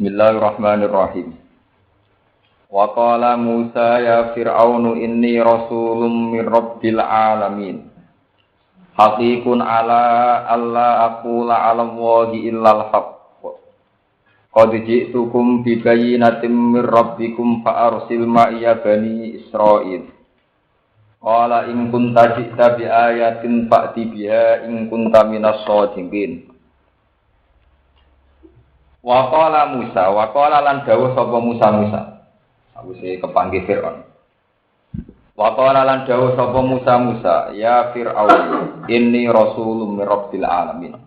Bismillahirrahmanirrahim. Wa qala Musa ya Fir'aunu inni rasulun min rabbil alamin. Haqiqun ala alla aqula 'ala Allahi illal haqq. Qad ji'tukum bi bayyinatin min rabbikum fa arsil ma'iya bani Israil. Qala in kunta ji'ta bi ayatin fa'ti biha in kunta minas shadiqin. Wa qala Musa, wa qala lan dawuh sapa Musa. Sawise kepanggih Firaun. Wa qala lan dawuh sapa Musa, ya Fir'aun, inni rasulun min rabbil alamin.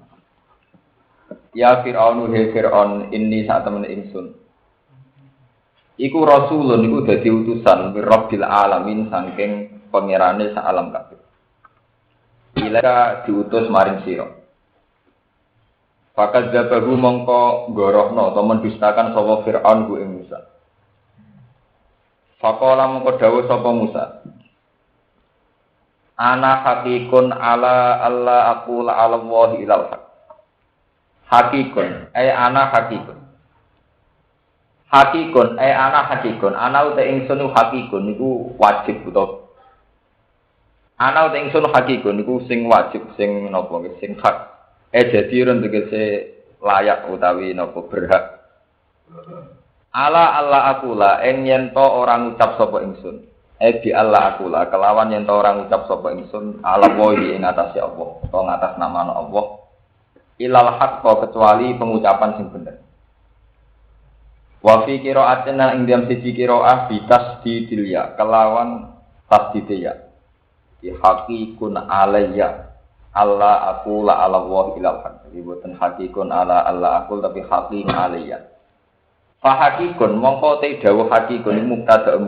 Ya Fir'aun, he Fir'aun, inni sak temene ingsun. Iku rasulun iku dadi utusan min rabbil alamin saking pangerane sak alam kabeh. Ila diutus maring sira. Fakat jabahu mongko gorohno atau mendustakan sapa Fir'aun ku ing Musa. Faqala mongko dawuh sapa Musa. Ana hakikun ala alla aqula 'ala Allahi ilal haq. Hakikun ana hakikun. Hakikun ana hakikun. Ana uta ingsun hakikun niku wajib utawa ana uta ingsun hakikun niku sing wajib sing napa sing hak. Jadi tegese layak utawi napa berhak. Ala aqula ing yen to ora ngucap sapa ingsun. Bi Allah aqula kelawan yen to ora ngucap sapa ingsun ala wahi ing atase Allah, to ngatas namane Allah. Ilal haqq kecuali pengucapan sing bener. Wa fi qira'atina ing dalam siji qira'ah bitas di dilia kelawan tasdidya. Di haqiqun alayya Allah aqula ala wa ilal haq. Jadi boten hakikun ala Allah aqul tapi haqiqun alayya. Fa hakikun mongko te dawuh hakikun mubtada.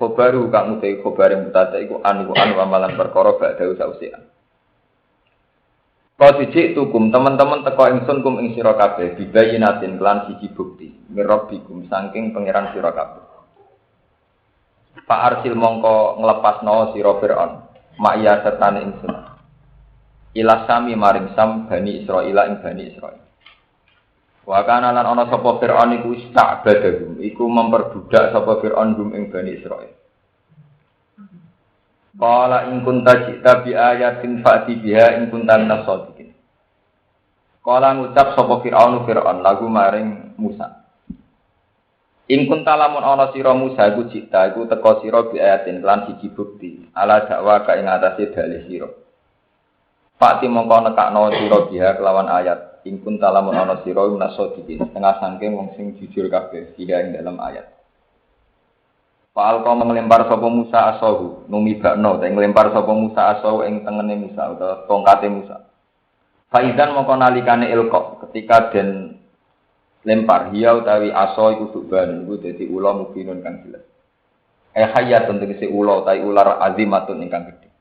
Khobaru kang utai khobar mubtada iku an amalan perkara badhe sausian. Kau dijik tukum teman-teman teko ingsun kum ing sira kabeh bibayinatin kelan siji bukti mirabbikum saking pangeran sira kabeh. Fa arsil mongko nglepasno sira Fir'aun ma'ya sertane ingsun. Ila sami maring sam bani Israil ing bani Israil. Wa kana lan ana sapa Fir'aun iku istabadahum iku memperbudak sapa Fir'aun gum ing bani Israil. Qala in kunta ji'ta bi ayatin fa'ti biha in kunta minas shadiqin. Qala ngucap sapa Fir'aun lagu maring Musa. In kunta lamun ana sira Musa iku ji'ta iku teka sira bi ayatin lan siji bukti ala dakwa ka ing atase dalih sira. Fakti mongko nekakno sira biha kelawan ayat ing kunta lamun ana sira minas shadiqin setengah saking wong sing jujur kabeh sira ing dalam ayat. Fa'al kau menglempar sapa Musa asahu numibakno ta nglempar sapa Musa asahu ing tengene Musa utawa tongkate Musa. Faizan mongko nalikane ilqa ketika den lempar hiya utawi asa iku duban iku dadi ula mubinun kang jelas. Hayatun tegese ula utawi ular azimatun ingkang gedhe.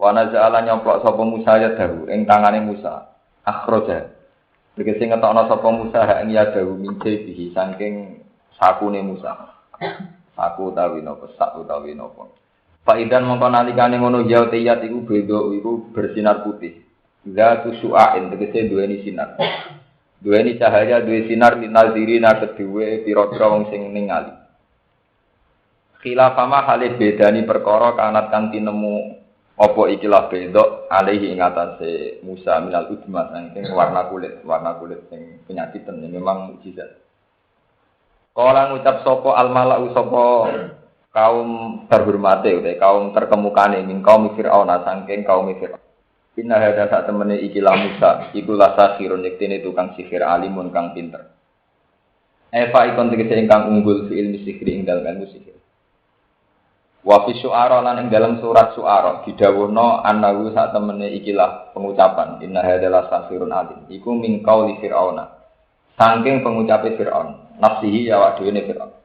Wa nazala nyoplok sapa Musa ya dahu ing tangane Musa akhraja. Tegese ngetokno sapa Musa ing ya dahu mince bihi saking sakune Musa. Aku utawi napa sak utawi napa. Faidan mongko nalikane ngono ya tiyat iku beda iku bersinar putih. Zatu su'ain tegese duweni sinar. Duweni cahaya, duwe sinar linazirina kedue pira-pira wong sing ningali. Khilafama hale bedani perkara kanat kang tinemu apa ikilah bedok alaihi ing atase Musa minal udmat saking warna kulit sing penyakitan memang mukjizat. Kala ngucap sapa al-mala'u sapa kaum terhormate utawa kaum terkemukane ing kaum Fir'aun saking kaum Fir'aun. Inna hadza sak temene ikilah Musa iku lasahirun yektene tukang sihir alimun kang pinter. Eva ikon tegese ingkang unggul fi ilmi sihir ing dalem ilmu sihir. Wa fi syu'ara lan ing dalam surat syu'ara didhawuhna annahu sak temene ikilah pengucapan inna hadza lasahirun alim iku min qauli Fir'auna. Saking pengucape Fir'aun nafsihi ya wa dhewe Fir'aun.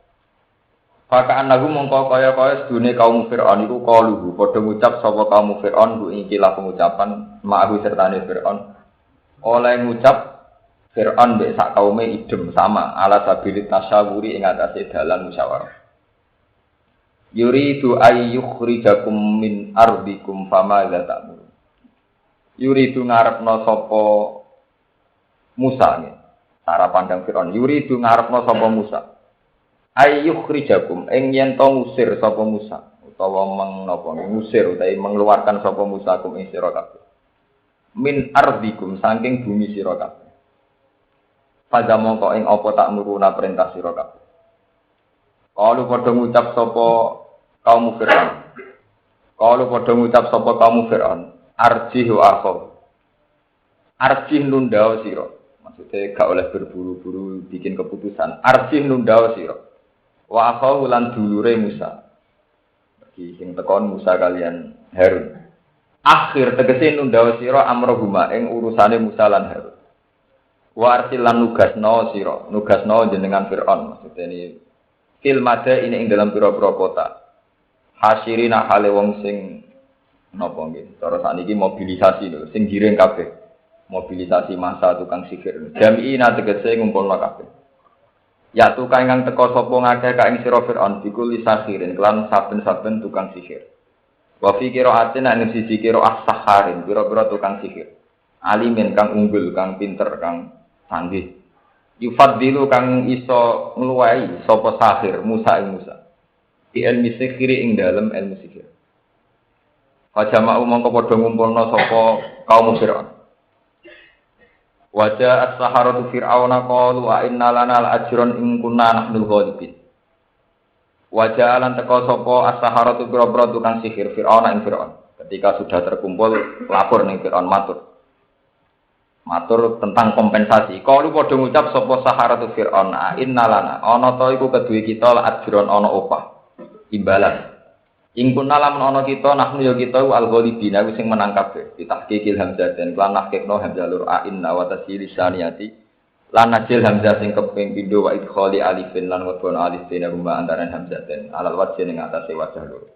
Fakaan lagu mongko kaya-kaya sedune kaum Fir'aun iku qaluhu padha ngucap sapa kaum Fir'aun ku ikilah pengucapan ma'ahu sertane Fir'aun. Oleh ngucap Fir'aun mbek sak kaume idem sama ala sabilit tasyawuri ing atase dalan musyawarah. Yuridu ayyukhrijakum min ardikum famadza ta'murun. Yuridu ngarepno sapa Musa cara pandang Firaun yuridu ngarepno sapa Musa ayyukhrijakum ing yen to ngusir sapa Musa utawa ngusir utawa mengeluarkan sapa Musa kum ing sira kabeh min ardikum saking bumi sira kabeh pada mongko ing apa tak nuruna perintah sira kabeh kalau padha ngucap sapa kaum Firaun kalau padha ngucap sapa kaum Firaun arjihu akho arjih nundao sira maksudnya gak oleh berburu-buru bikin keputusan arjih nundao sira wa akho lan dulure Musa bagi sing tekon Musa kalian Harun akhir tegese nundao sira amrohuma ing urusane Musa lan Harun wa arsil lan nugasno jenengan Firaun maksudnya ini fil mada ini ing dalam pira-pira kota hasirina hale wong sing napa nggih cara sakniki mobilisasi lho sing giring kabeh mobilisasi massa tukang sihir jami'ina tegese ngumpulna kabeh ya tukang ingkang teka sapa ngakeh ka ing sira Firaun bikul sahirin kelan saben-saben tukang sihir wa fi qira'atin ing siji qira'ah saharin pira-pira tukang sihir alimin kang unggul kang pinter kang canggih yufaddilu kang iso ngluwahi sapa sahir Musa ing Musa di ilmu sihir ing dalem ilmu sihir Fajama'u mongko padha ngumpulna sapa kaum Firaun Wajah as-saharatu fir'auna qalu wa inna lana al-ajran in kunna nahnul ghalibin. Wajah lan teka sapa as-saharatu boro-boro tukang sihir fir'auna ing fir'aun. Ketika sudah terkumpul lapor ning fir'aun matur tentang kompensasi. Qalu padha ngucap sapa saharatu fir'aun inna lana ana ta iku kedue kita al-ajran ana opah imbalan. In kunna lamun ana kita nahnu ya kita al-ghalibin aku sing menang kabeh ditahqiqil hamzaten lan nahqiqno hamzalur inna wa tasilisaniyati lan najil hamzah sing keping pindho wa idkhali alifin lan wadon alif dene rumah antarané hamzaten alal wajh ning atase wajah loro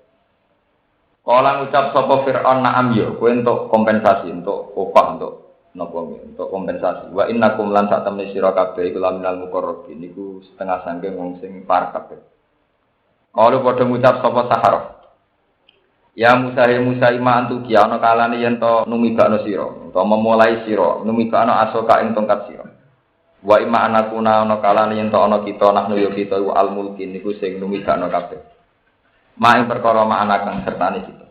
kala ngucap sapa fir'aun na'am ya kowe entuk kompensasi entuk opah untuk napa untuk kompensasi wa innakum lan sak temne sira kabeh iku laminal muqarrabin niku setengah sangking wong sing par kabeh kalau padha ngucap sapa saharah Ya Musa ima antu ki ana kalane yen to numibakno sira utawa memulai sira numibakno asoka ing tongkat sira wa ima anakuna ana kalane yen to ana kita nahnu ya kita al mulkin niku sing numibakno kabeh ma ing perkara ma anak kang sertane kita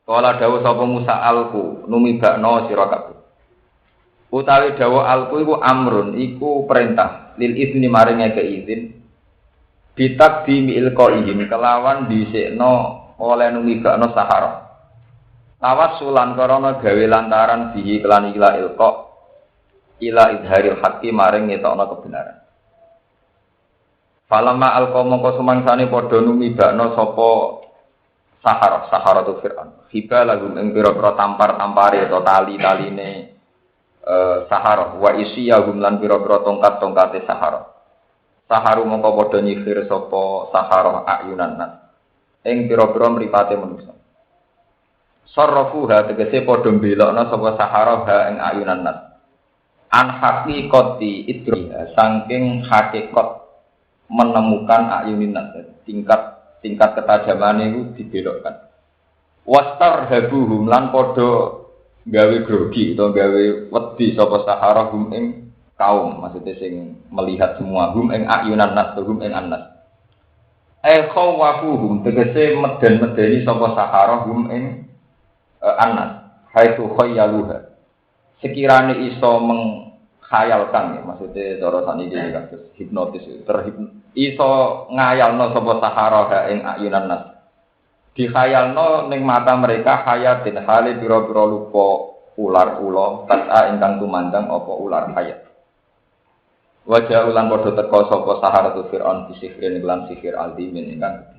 kala dawuh sapa Musa alku numibakno sira kabeh utawi dawuh alku iku amrun iku perintah lil izni maring izin bitakdimi ilqaihim kelawan dhisikno oleh numibakno sahara tawassulan karana gawe lantaran bihi kelan ila ilqa ila idharil haqqi maring ngetokno kebenaran falamma alqa mongko sumangsane padha numibakno sapa sahara tu Fir'aun hiba lagu ing pira-pira tampar-tampare atau tali-taline sahara wa isiyahum lan pira-pira tongkat-tongkate sahara saharu mongko padha nyihir sapa sahara ayunan nas ing pira-pira mripate manusa. Sarrafuha tegese padha mbelokna sapa sahara ha ing ayunan nas. An haqiqati idriha saking hakikat menemukan ayunin nas tingkat ketajamane iku dibelokkan. Wastarhabuhum lan padha gawe grogi utawa gawe wedi sapa sahara hum ing kaum maksudnya sing melihat semua hum ing ayunan nas hum ing annas. Khawafuhum tegese meden-medeni sapa sahara hum ing anas haitsu khayyaluha sekirane iso mengkhayalkan ya maksudnya cara saniki kados hipnotis iso ngayalno sapa sahara ha ing ayunan nas dikhayalno ning mata mereka hayatin hale pira-pira lupa ular ula tasa ingkang tumandang apa ular hayat wajah ulan padha teka sapa saharatu Fir'aun bisihrin lan sihir aldimin ingkang gedhe.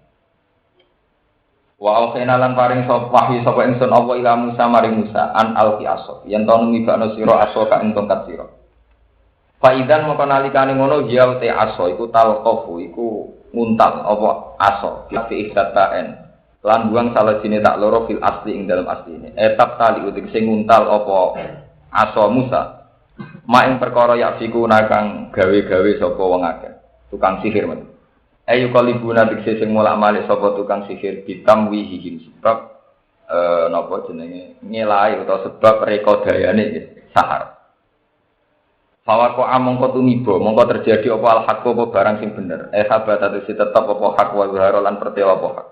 Wa aukhina lan paring sapa wahyu sapa ingsun apa ila Musa maring Musa an alqi aso yen to numibakno sira aso ka ing tongkat sira. Fa idzan moko nalikane ngono ya te aso iku talqafu iku nguntal apa aso fi ihdatain lan buang salajine tak loro fil asli ing dalam asline. Etap tali utik sing nguntal apa aso Musa ma ing perkara yafiku nakang gawe-gawe sapa wong akeh tukang sihir men ayu kalibuna dikse sing mulak-malik sapa tukang sihir bitamwihihim sebab napa jenenge ngelahi utawa sebab rekodayane sahar Fawako amongko tumibo, mongko terjadi apa al-haq apa barang sing bener. Sabat atau si tetap apa hak wa zaharolan pertewa apa hak.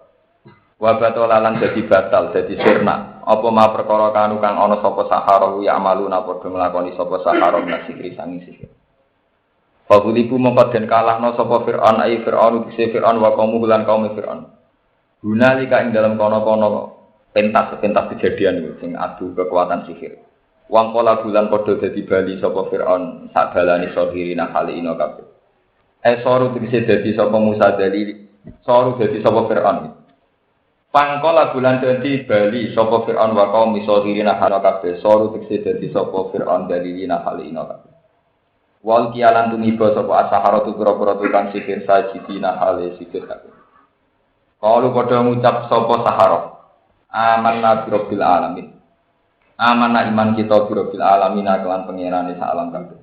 Wa batolalan jadi batal, jadi sirna. Apa ma perkara kanu kang ana sapa sahara ya amaluna padha nglakoni sapa sahara nasihri sangi sihir. Fabuliku mongko den kalahno sapa Fir'aun ai Fir'aun dise Fir'aun wa kaum lan kaum Fir'aun. Gunalika ing dalam kono-kono pentas kejadian iki sing adu kekuatan sihir. Wang pola bulan padha dadi bali sapa Firaun sak balane sohirina kali ino kabeh. Soru dise dadi sapa Musa dalili, soru dadi sapa Firaun. Pangkola bulan dadi bali sapa Firaun wa kaum sohirina kali kabeh. Soru dise dadi sapa Firaun dalilina kali ino kabeh. Wal kialan tumiba sapa asharatu pira-pira tukang sihir sajidina kali sihir kabeh. Kalu padha ngucap sapa sahara. Amanna birabbil alamin. Amanah iman kita birabbil alamin kelan pangerane sak alam kabeh.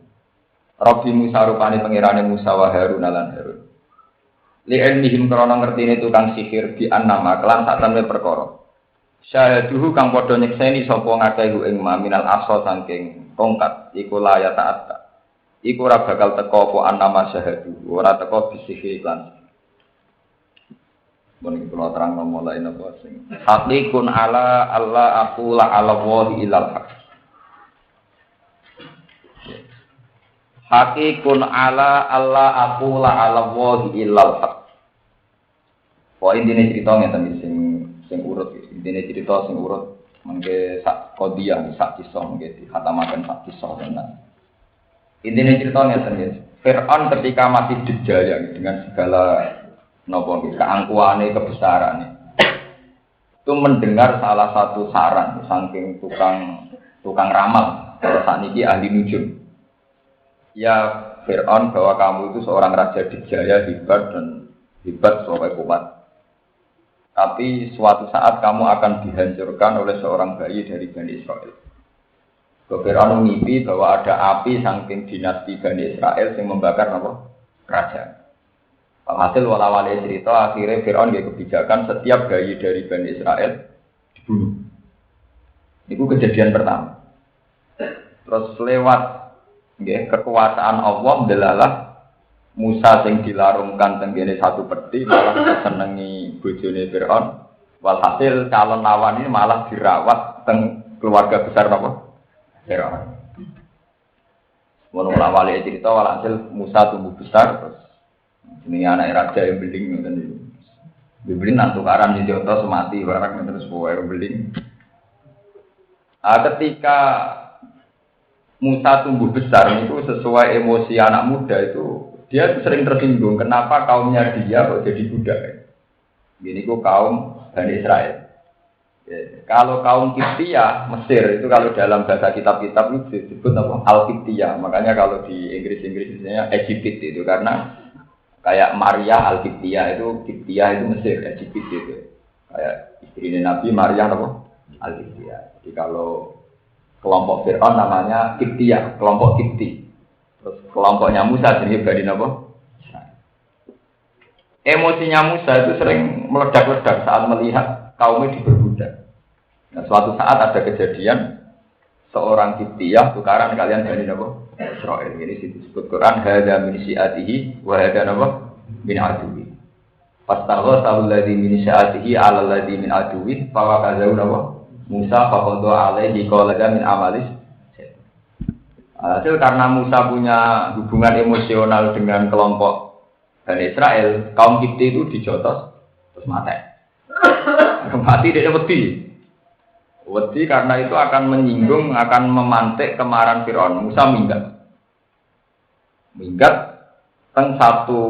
Rabbi Musa rupane pangerane Musa wa Harun lan Harun. Li ilmihim krana ngertine tukang sihir di annama kelan sak temne perkara. Syahaduhu kang padha nyekseni sapa ngakehu ing minal asa saking tongkat iku laya taat. Iku ora bakal teka apa annama syahadu, ora teka bisihir iklan. Mun kula terang mulai napa sing haqiqun ala Allah aqula ala wahi ilal haq. Haqiqun ala Allah aqula ala wahi ilal haq. Poin intine cerita ngeten sing urut intine cerita sing urut mengke sak qadiyah sak kisah mengke dikhatamaken sak kisah tenan. Intine cerita ngeten Fir'aun ketika masih dijaya dengan segala nopo keangkuhane kebesarane itu mendengar salah satu saran saking tukang ramal saat ini ahli nujum ya Fir'aun bahwa kamu itu seorang raja dijaya hebat sampai kuat tapi suatu saat kamu akan dihancurkan oleh seorang bayi dari Bani Israel. Fir'aun mimpi bahwa ada api saking dinasti Bani Israel yang membakar apa kerajaan. Hasil wala-wali cerita akhirnya Fir'aun dia kebijakan setiap bayi dari Bani Israel dibunuh. Itu kejadian pertama. Terus lewat kekuasaan Allah delalah Musa yang dilarungkan tenggene satu peti malah senengi bojone Fir'aun. Walhasil calon lawan ini malah dirawat teng keluarga besar apa? Fir'aun. Wala-wali cerita walhasil Musa tumbuh besar terus ini anak raja yang beling ngoten niku. Beling nang tukaran di Joto semati barang terus pokoke beling. Ketika Musa tumbuh besar itu sesuai emosi anak muda itu dia sering tersinggung kenapa kaumnya dia kok jadi budak. Gini kok kaum Bani Israel. Ya, kalau kaum Kiptia Mesir itu kalau dalam bahasa kitab-kitab itu disebut apa Al-Kiptia. Makanya kalau di Inggris misalnya Egypt itu karena kayak Maria Al-Kiptia itu Mesir, Egypt itu. Kayak istri Nabi Maria apa? Al-Kiptia. Jadi kalau kelompok Fir'aun namanya Kiptia, kelompok Kipti. Terus kelompoknya Musa jenis Bani apa? Emosinya Musa itu sering meledak-ledak saat melihat kaumnya diperbudak. Nah, suatu saat ada kejadian seorang Kiptia tukaran kalian Bani apa? Israel ini disebut Quran hada min syi'atihi wa hada napa min aduwi. Fastagha alladhi min syi'atihi 'ala alladhi min aduwi fa wakazahu napa Musa faqada alaihi qala min amalis. Hasil karena Musa punya hubungan emosional dengan kelompok Bani Israel, kaum Kipti itu dijotos terus mati. Mati dia wedi karena itu akan menyinggung, akan memantik kemarahan Fir'aun. Musa minggat teng satu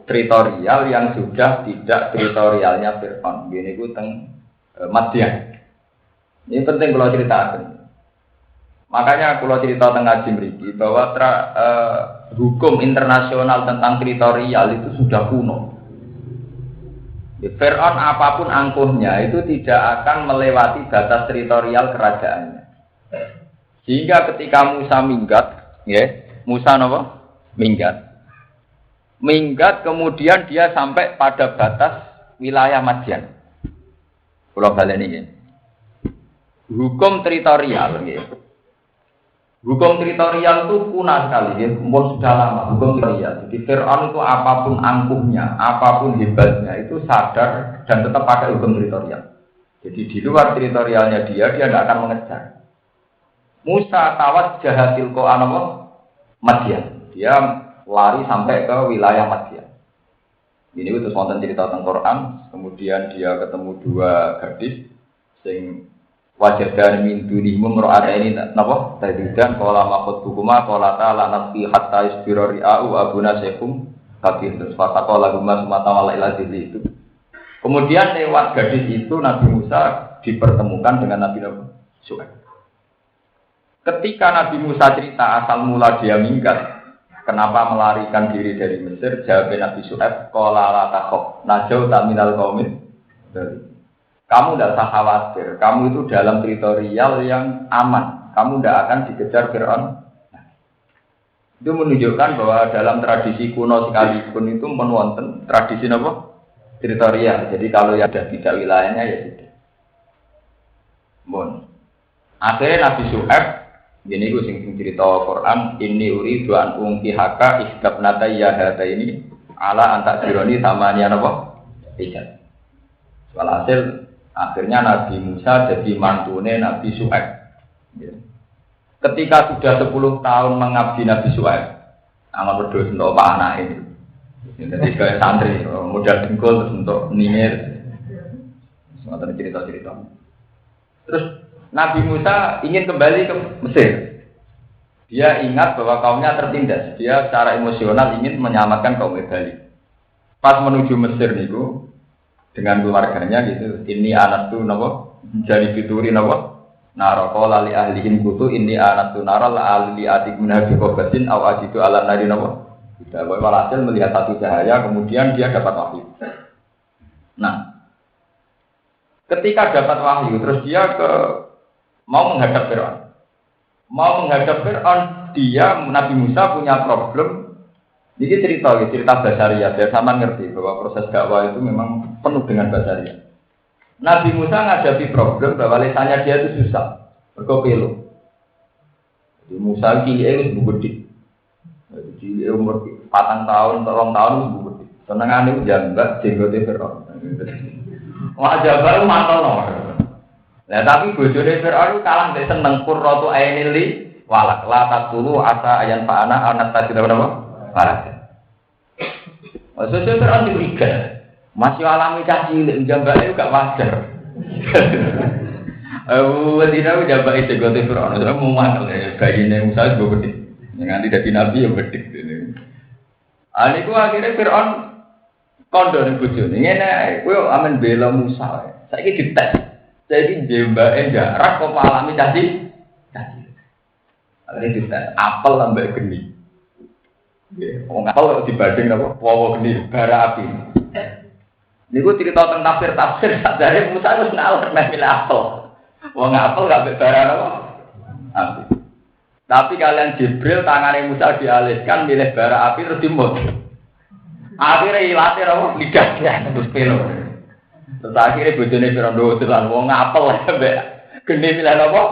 teritorial yang sudah tidak teritorialnya Fir'aun. Gini ku teng Madian. Ini penting kalau ceritakan. Makanya kalau cerita teng ngaji mriki bahwa hukum internasional tentang teritorial itu sudah kuno. Fir'aun apapun angkuhnya itu tidak akan melewati batas teritorial kerajaannya. Sehingga ketika Musa minggat, ya, Musa napa? Minggat kemudian dia sampai pada batas wilayah Madian. Pulau Balen ini. Hukum teritorial, ya. Hukum teritorial itu punah sekali, ya, sudah lama hukum teritorial. Jadi Fir'aun itu apapun angkuhnya, apapun hebatnya itu sadar dan tetap pakai hukum teritorial. Jadi di luar teritorialnya dia tidak akan mengejar. Musa tawat jahatil ko'anamah Madian. Dia lari sampai ke wilayah Madian. Ini itu wonten cerita tentang Quran. Kemudian dia ketemu dua gadis sing wajadan min dunihum ra'ataini napa tadidan qala maqut hukuma qala ta'ala nasfi hatta yasbira ri'u abuna syekhum kabir terus faqala huma sumata wala ila itu. Kemudian lewat gadis itu Nabi Musa dipertemukan dengan Nabi Syuaib. Ketika Nabi Musa cerita asal mula dia minggat, kenapa melarikan diri dari Mesir, jawab Nabi Syuaib qala la takhaf najauta minal qaumin. Kamu tidak usah khawatir, kamu itu dalam teritorial yang aman. Kamu tidak akan dikejar Fir'aun. Itu menunjukkan bahwa dalam tradisi kuno sekalipun itu menwonten tradisi apa? Teritorial. Jadi kalau yang ada tidak wilayahnya ya sudah. Bon. Akhirnya Nabi Syuaib, ini gue sing cerita Quran, ini uri duan ungki haka isgab nata yahada ini ala antak jironi sama nian apa? Ijat. Walhasil akhirnya Nabi Musa jadi mantune Nabi Syuaib. Ketika sudah 10 tahun mengabdi Nabi Syuaib, amal berdoa untuk Pak anak ini. Jadi kayak santri, modal dengkul terus untuk ningir. Semua cerita-cerita. Terus Nabi Musa ingin kembali ke Mesir. Dia ingat bahwa kaumnya tertindas. Dia secara emosional ingin menyelamatkan kaum Bali. Pas menuju Mesir niku dengan keluarganya gitu, ini anak tuh nopo jadi fituri nopo naroko lali ahlihim kutu ini anak tuh naral ali adik menabi kobatin aw ajitu ala nari nopo tidak walhasil melihat satu cahaya kemudian dia dapat wahyu. Nah ketika dapat wahyu terus dia mau menghadap Fir'aun dia Nabi Musa punya problem. Ini cerita basaria, biar sama ngerti bahwa proses dakwah itu memang penuh dengan basaria. Nabi Musa menghadapi problem bahwa lisannya dia itu susah, berkopelo. Jadi Musa cilik itu gede, jadi umur 4 tahun, 3 tahun itu gede. Senengan itu jambak, jenggote Fir'aun. Wajah baru mantel nomor. Nah tapi bojone Fir'aun kalah dari seneng kurrotu ainili walak latak dulu asa ayan fa'ana anak tadi apa? Parah. Maksudnya Fir'aun diberikan masih alami caci jambaknya juga wajar. Tidak jambak itu gote Fir'aun. Saya mau makan bayinya Musa juga gede. Nanti dari Nabi yang gede. Ini akhirnya Fir'aun kondo nih bujuni. Ini aku aman bela Musa. Saya ini dites. Jadi jambaknya jarak kok alami caci. Akhirnya dites. Apel lambai geni. Wong apel dibanding apa? Wawa geni bara api. Niku cerita tentang tafsir sadare Musa wis ngalor nek milih apel. Wong apel gak bara apa? Api. Tapi kalian Jibril tangane Musa dialihkan milih bara api terus dimut. Akhirnya ilate apa? Lidahnya terus pelo. Terus akhirnya bojone Fir'aun dolan wong apel mbek geni milih apa?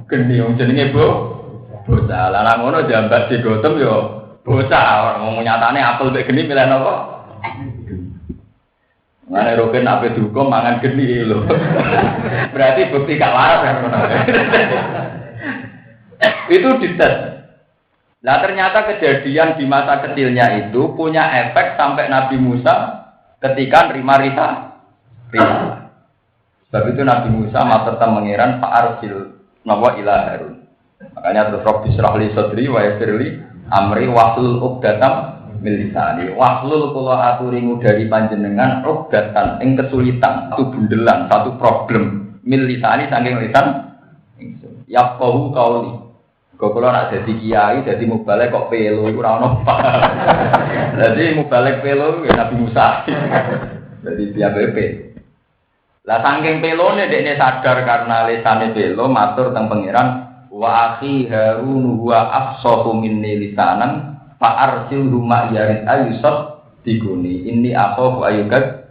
Geni wong jenenge bocah. Lah nang ngono jambak digotem yo bocah, mau nyatane apel mek geni milih napa? Mane roken ape dihukum mangan geni lho. Berarti bukti gak waras kan ngono. Itu dites. Nah ternyata kejadian di masa kecilnya itu punya efek sampai Nabi Musa ketika nerima risalah. Sebab itu Nabi Musa matur mengiran fa'arsil nawa ila Harun. Makanya terus Rabbi shrah li sadri wa yassir li amri wahlul 'uqdatam min lisani. Wahlul kula aturi ngudari panjenengan 'uqdatan ing kesulitan, satu bundelan, satu problem min lisani saking lisan ingsun. Yaqahu qauli. Kok kula nak dadi kiai, dadi mubalek kok pelo iku ora ono. Dadi mubalek pelo ya Nabi Musa. Dadi dia BP. Lah saking pelone dekne sadar karena lisane pelo matur teng pangeran wa akhi Harun huwa afsahu minni lisanan fa arsilhu ma yarid ayusab diguni ini akhafu ayukat.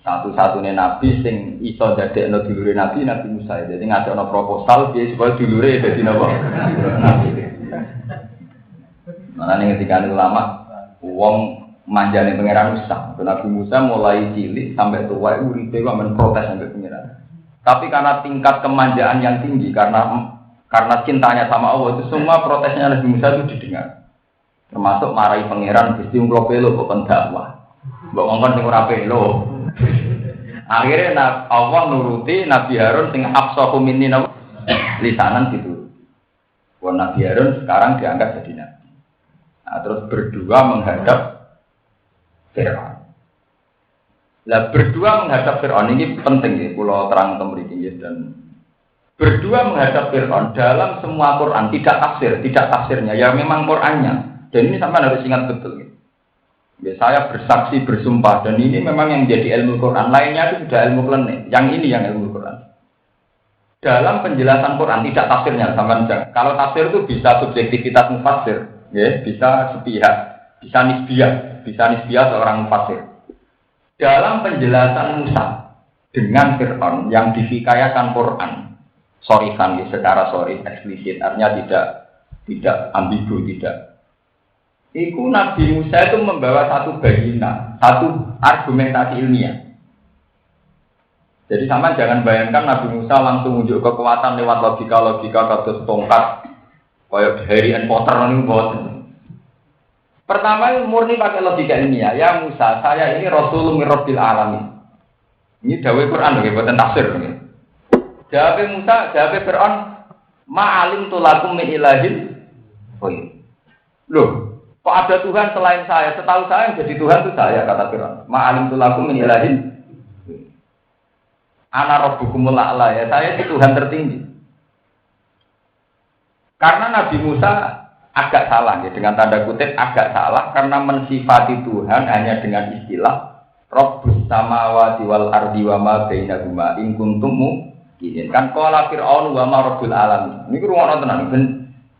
Satu-satunya nabi sing iso dadekno dulure nabi Musa. Jadi ngadekno proposal piye supaya dulure dadi napa? Nabi. Mana ning ketika ulama wong manjane pangeran Musa. Nabi Musa mulai cilik sampai tua uripe kok men protes sampai pangeran. Tapi karena tingkat kemanjaan yang tinggi karena cintanya sama Allah itu semua protesnya Nabi Musa itu didengar. Termasuk marahi pangeran Gusti wong pelo kok dakwah. Mbok ngongkon sing ora pelo. Akhirnya Allah nuruti Nabi Harun sing afsahu minni lisanan gitu. Wong Nabi Harun sekarang diangkat jadi nabi. Nah, terus berdua menghadap Fir'aun. Lah berdua menghadap Fir'aun ini penting ya, kula terang mriki dan berdua menghadap Fir'aun dalam semua Quran tidak tafsirnya ya memang Qurannya. Dan ini sampai harus ingat betul ya. Ya, saya bersaksi bersumpah dan ini memang yang jadi ilmu Quran. Lainnya itu sudah ilmu klenik. Yang ini yang ilmu Quran. Dalam penjelasan Quran tidak tafsirnya sampai kalau tafsir itu bisa subjektivitas mufassir, ya, bisa sepihak, bisa nisbiyah seorang mufassir. Dalam penjelasan Musa dengan Fir'aun yang dihikayakan Quran, sorifan ya, secara sorif eksplisit, artinya tidak ambigu, tidak. Iku Nabi Musa itu membawa satu bayina, satu argumentasi ilmiah. Jadi sama jangan bayangkan Nabi Musa langsung unjuk kekuatan lewat logika kados tongkat, kayak Harry Potter ini buat. Pertama murni pakai logika ilmiah. Ya Musa, saya ini Rasulullah min Rabbil Alamin. Ini dawai Quran lho, buatan tafsir. Jawab Musa, jawab Fir'aun, ma'alim tulakum min ilahin. Oh iya. Loh, kok ada Tuhan selain saya? Setahu saya yang jadi Tuhan itu saya, kata Fir'aun. Ma'alim tulakum min ilahin. Ana rabbukumul a'la, ya saya itu Tuhan tertinggi. Karena Nabi Musa agak salah ya, dengan tanda kutip agak salah karena mensifati Tuhan hanya dengan istilah Rabbus samawati wal ardi wa ma bainahuma in kuntum mu'minin. Kan qala Fir'aun wa ma rabbul alamin. Niku rumono tenan ben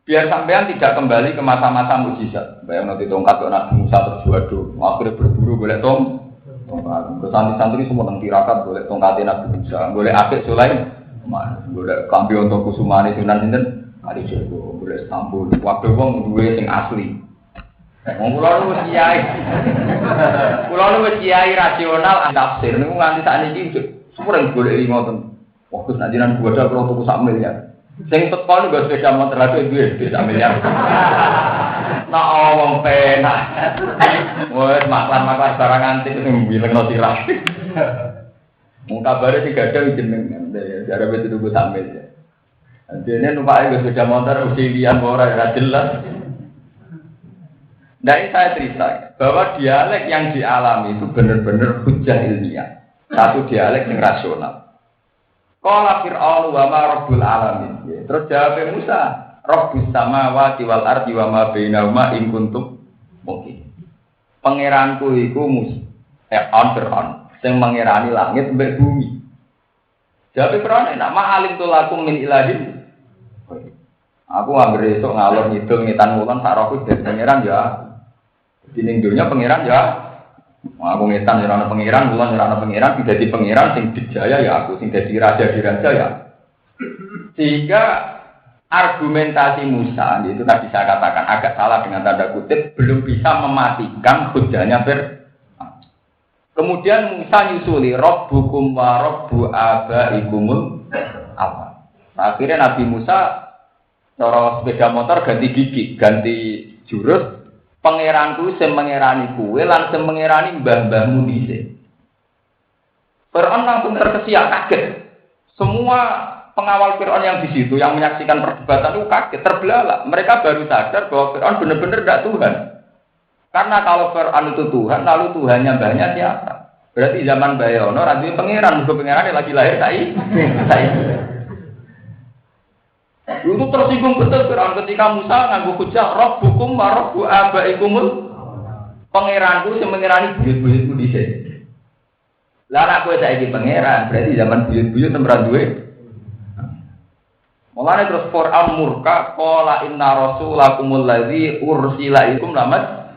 biar sampean tidak kembali ke masa-masa mukjizat. Bayang nanti tongkat Nabi Musa terjuado, akhirnya berburu golek tongkat. Santri-santri semua nang tirakat golek tongkat Nabi Musa, golek apik Sulaiman, golek kambi untuk kusumane Sunan sinten Ali Jago, boleh Istanbul. Waktu wong duwe sing asli. Wong kula nu kiai. Kula nu kiai rasional tafsir niku nganti sakniki semureng golek ngoten. Waktu nek jenengan bodho kula tuku sak miliar. Sing teko niku sepeda motor lagi duwe sak miliar. Nah wong penak. Wes maklan-maklan barang antik sing bilengno sirah. Mung kabare sing gadah jeneng jare wis tuku sak miliar. Jadi numpaknya sepeda motor usilian orang yang jelas. Nah ini saya cerita bahwa dialek yang dialami itu benar-benar hujah ilmiah. Satu dialek yang rasional. Qala Fir'aun wa ma rabbul alamin. Terus jawab Musa, Rabbus samawati wal ardi wa ma bainahuma in kuntum muqinin. Pangeranku iku Fir'aun sing mengerani langit mbek bumi. Jawab Fir'aun nek ma'alim tulakum min ilahin. Aku anggere esuk ngalor ngidul ngitan ngulon sak rohku dadi pangeran ya. Dining dunya pangeran ya. Aku ngitan ya ana pangeran, ngulon ya ana pangeran, dadi pangeran sing dijaya ya aku, sing dadi raja di raja ya. Sehingga argumentasi Musa itu tadi saya katakan agak salah dengan tanda kutip, belum bisa mematikan hujahnya Fir'aun. Kemudian Musa nyusuli Rabbukum wa Rabbu abaikumul awwal. Akhirnya Nabi Musa cara sepeda motor ganti gigi, ganti jurus. Pangeranku sing mengerani kuwe lan sing mengerani mbah-mbahmu dhisik. Fir'aun langsung terkesiap kaget. Semua pengawal Fir'aun yang di situ yang menyaksikan perdebatan itu kaget, terbelalak. Mereka baru sadar bahwa Fir'aun benar-benar tidak Tuhan. Karena kalau Fir'aun itu Tuhan, lalu Tuhannya mbahnya siapa? Berarti zaman Bayono radhi pangeran, pangeran lagi lahir saiki. Itu tersinggung betul Fir'aun ketika Musa nganggo hujah Rabbukum wa Rabbu abaikumul. Pangeranku sing mengerani buyut-buyutku dhisik. Lah nek kowe saiki pangeran, berarti zaman buyut-buyut tempat duwe. Mulane terus Fir'aun murka qala inna rasulakumul ladzi ursila ikum lamat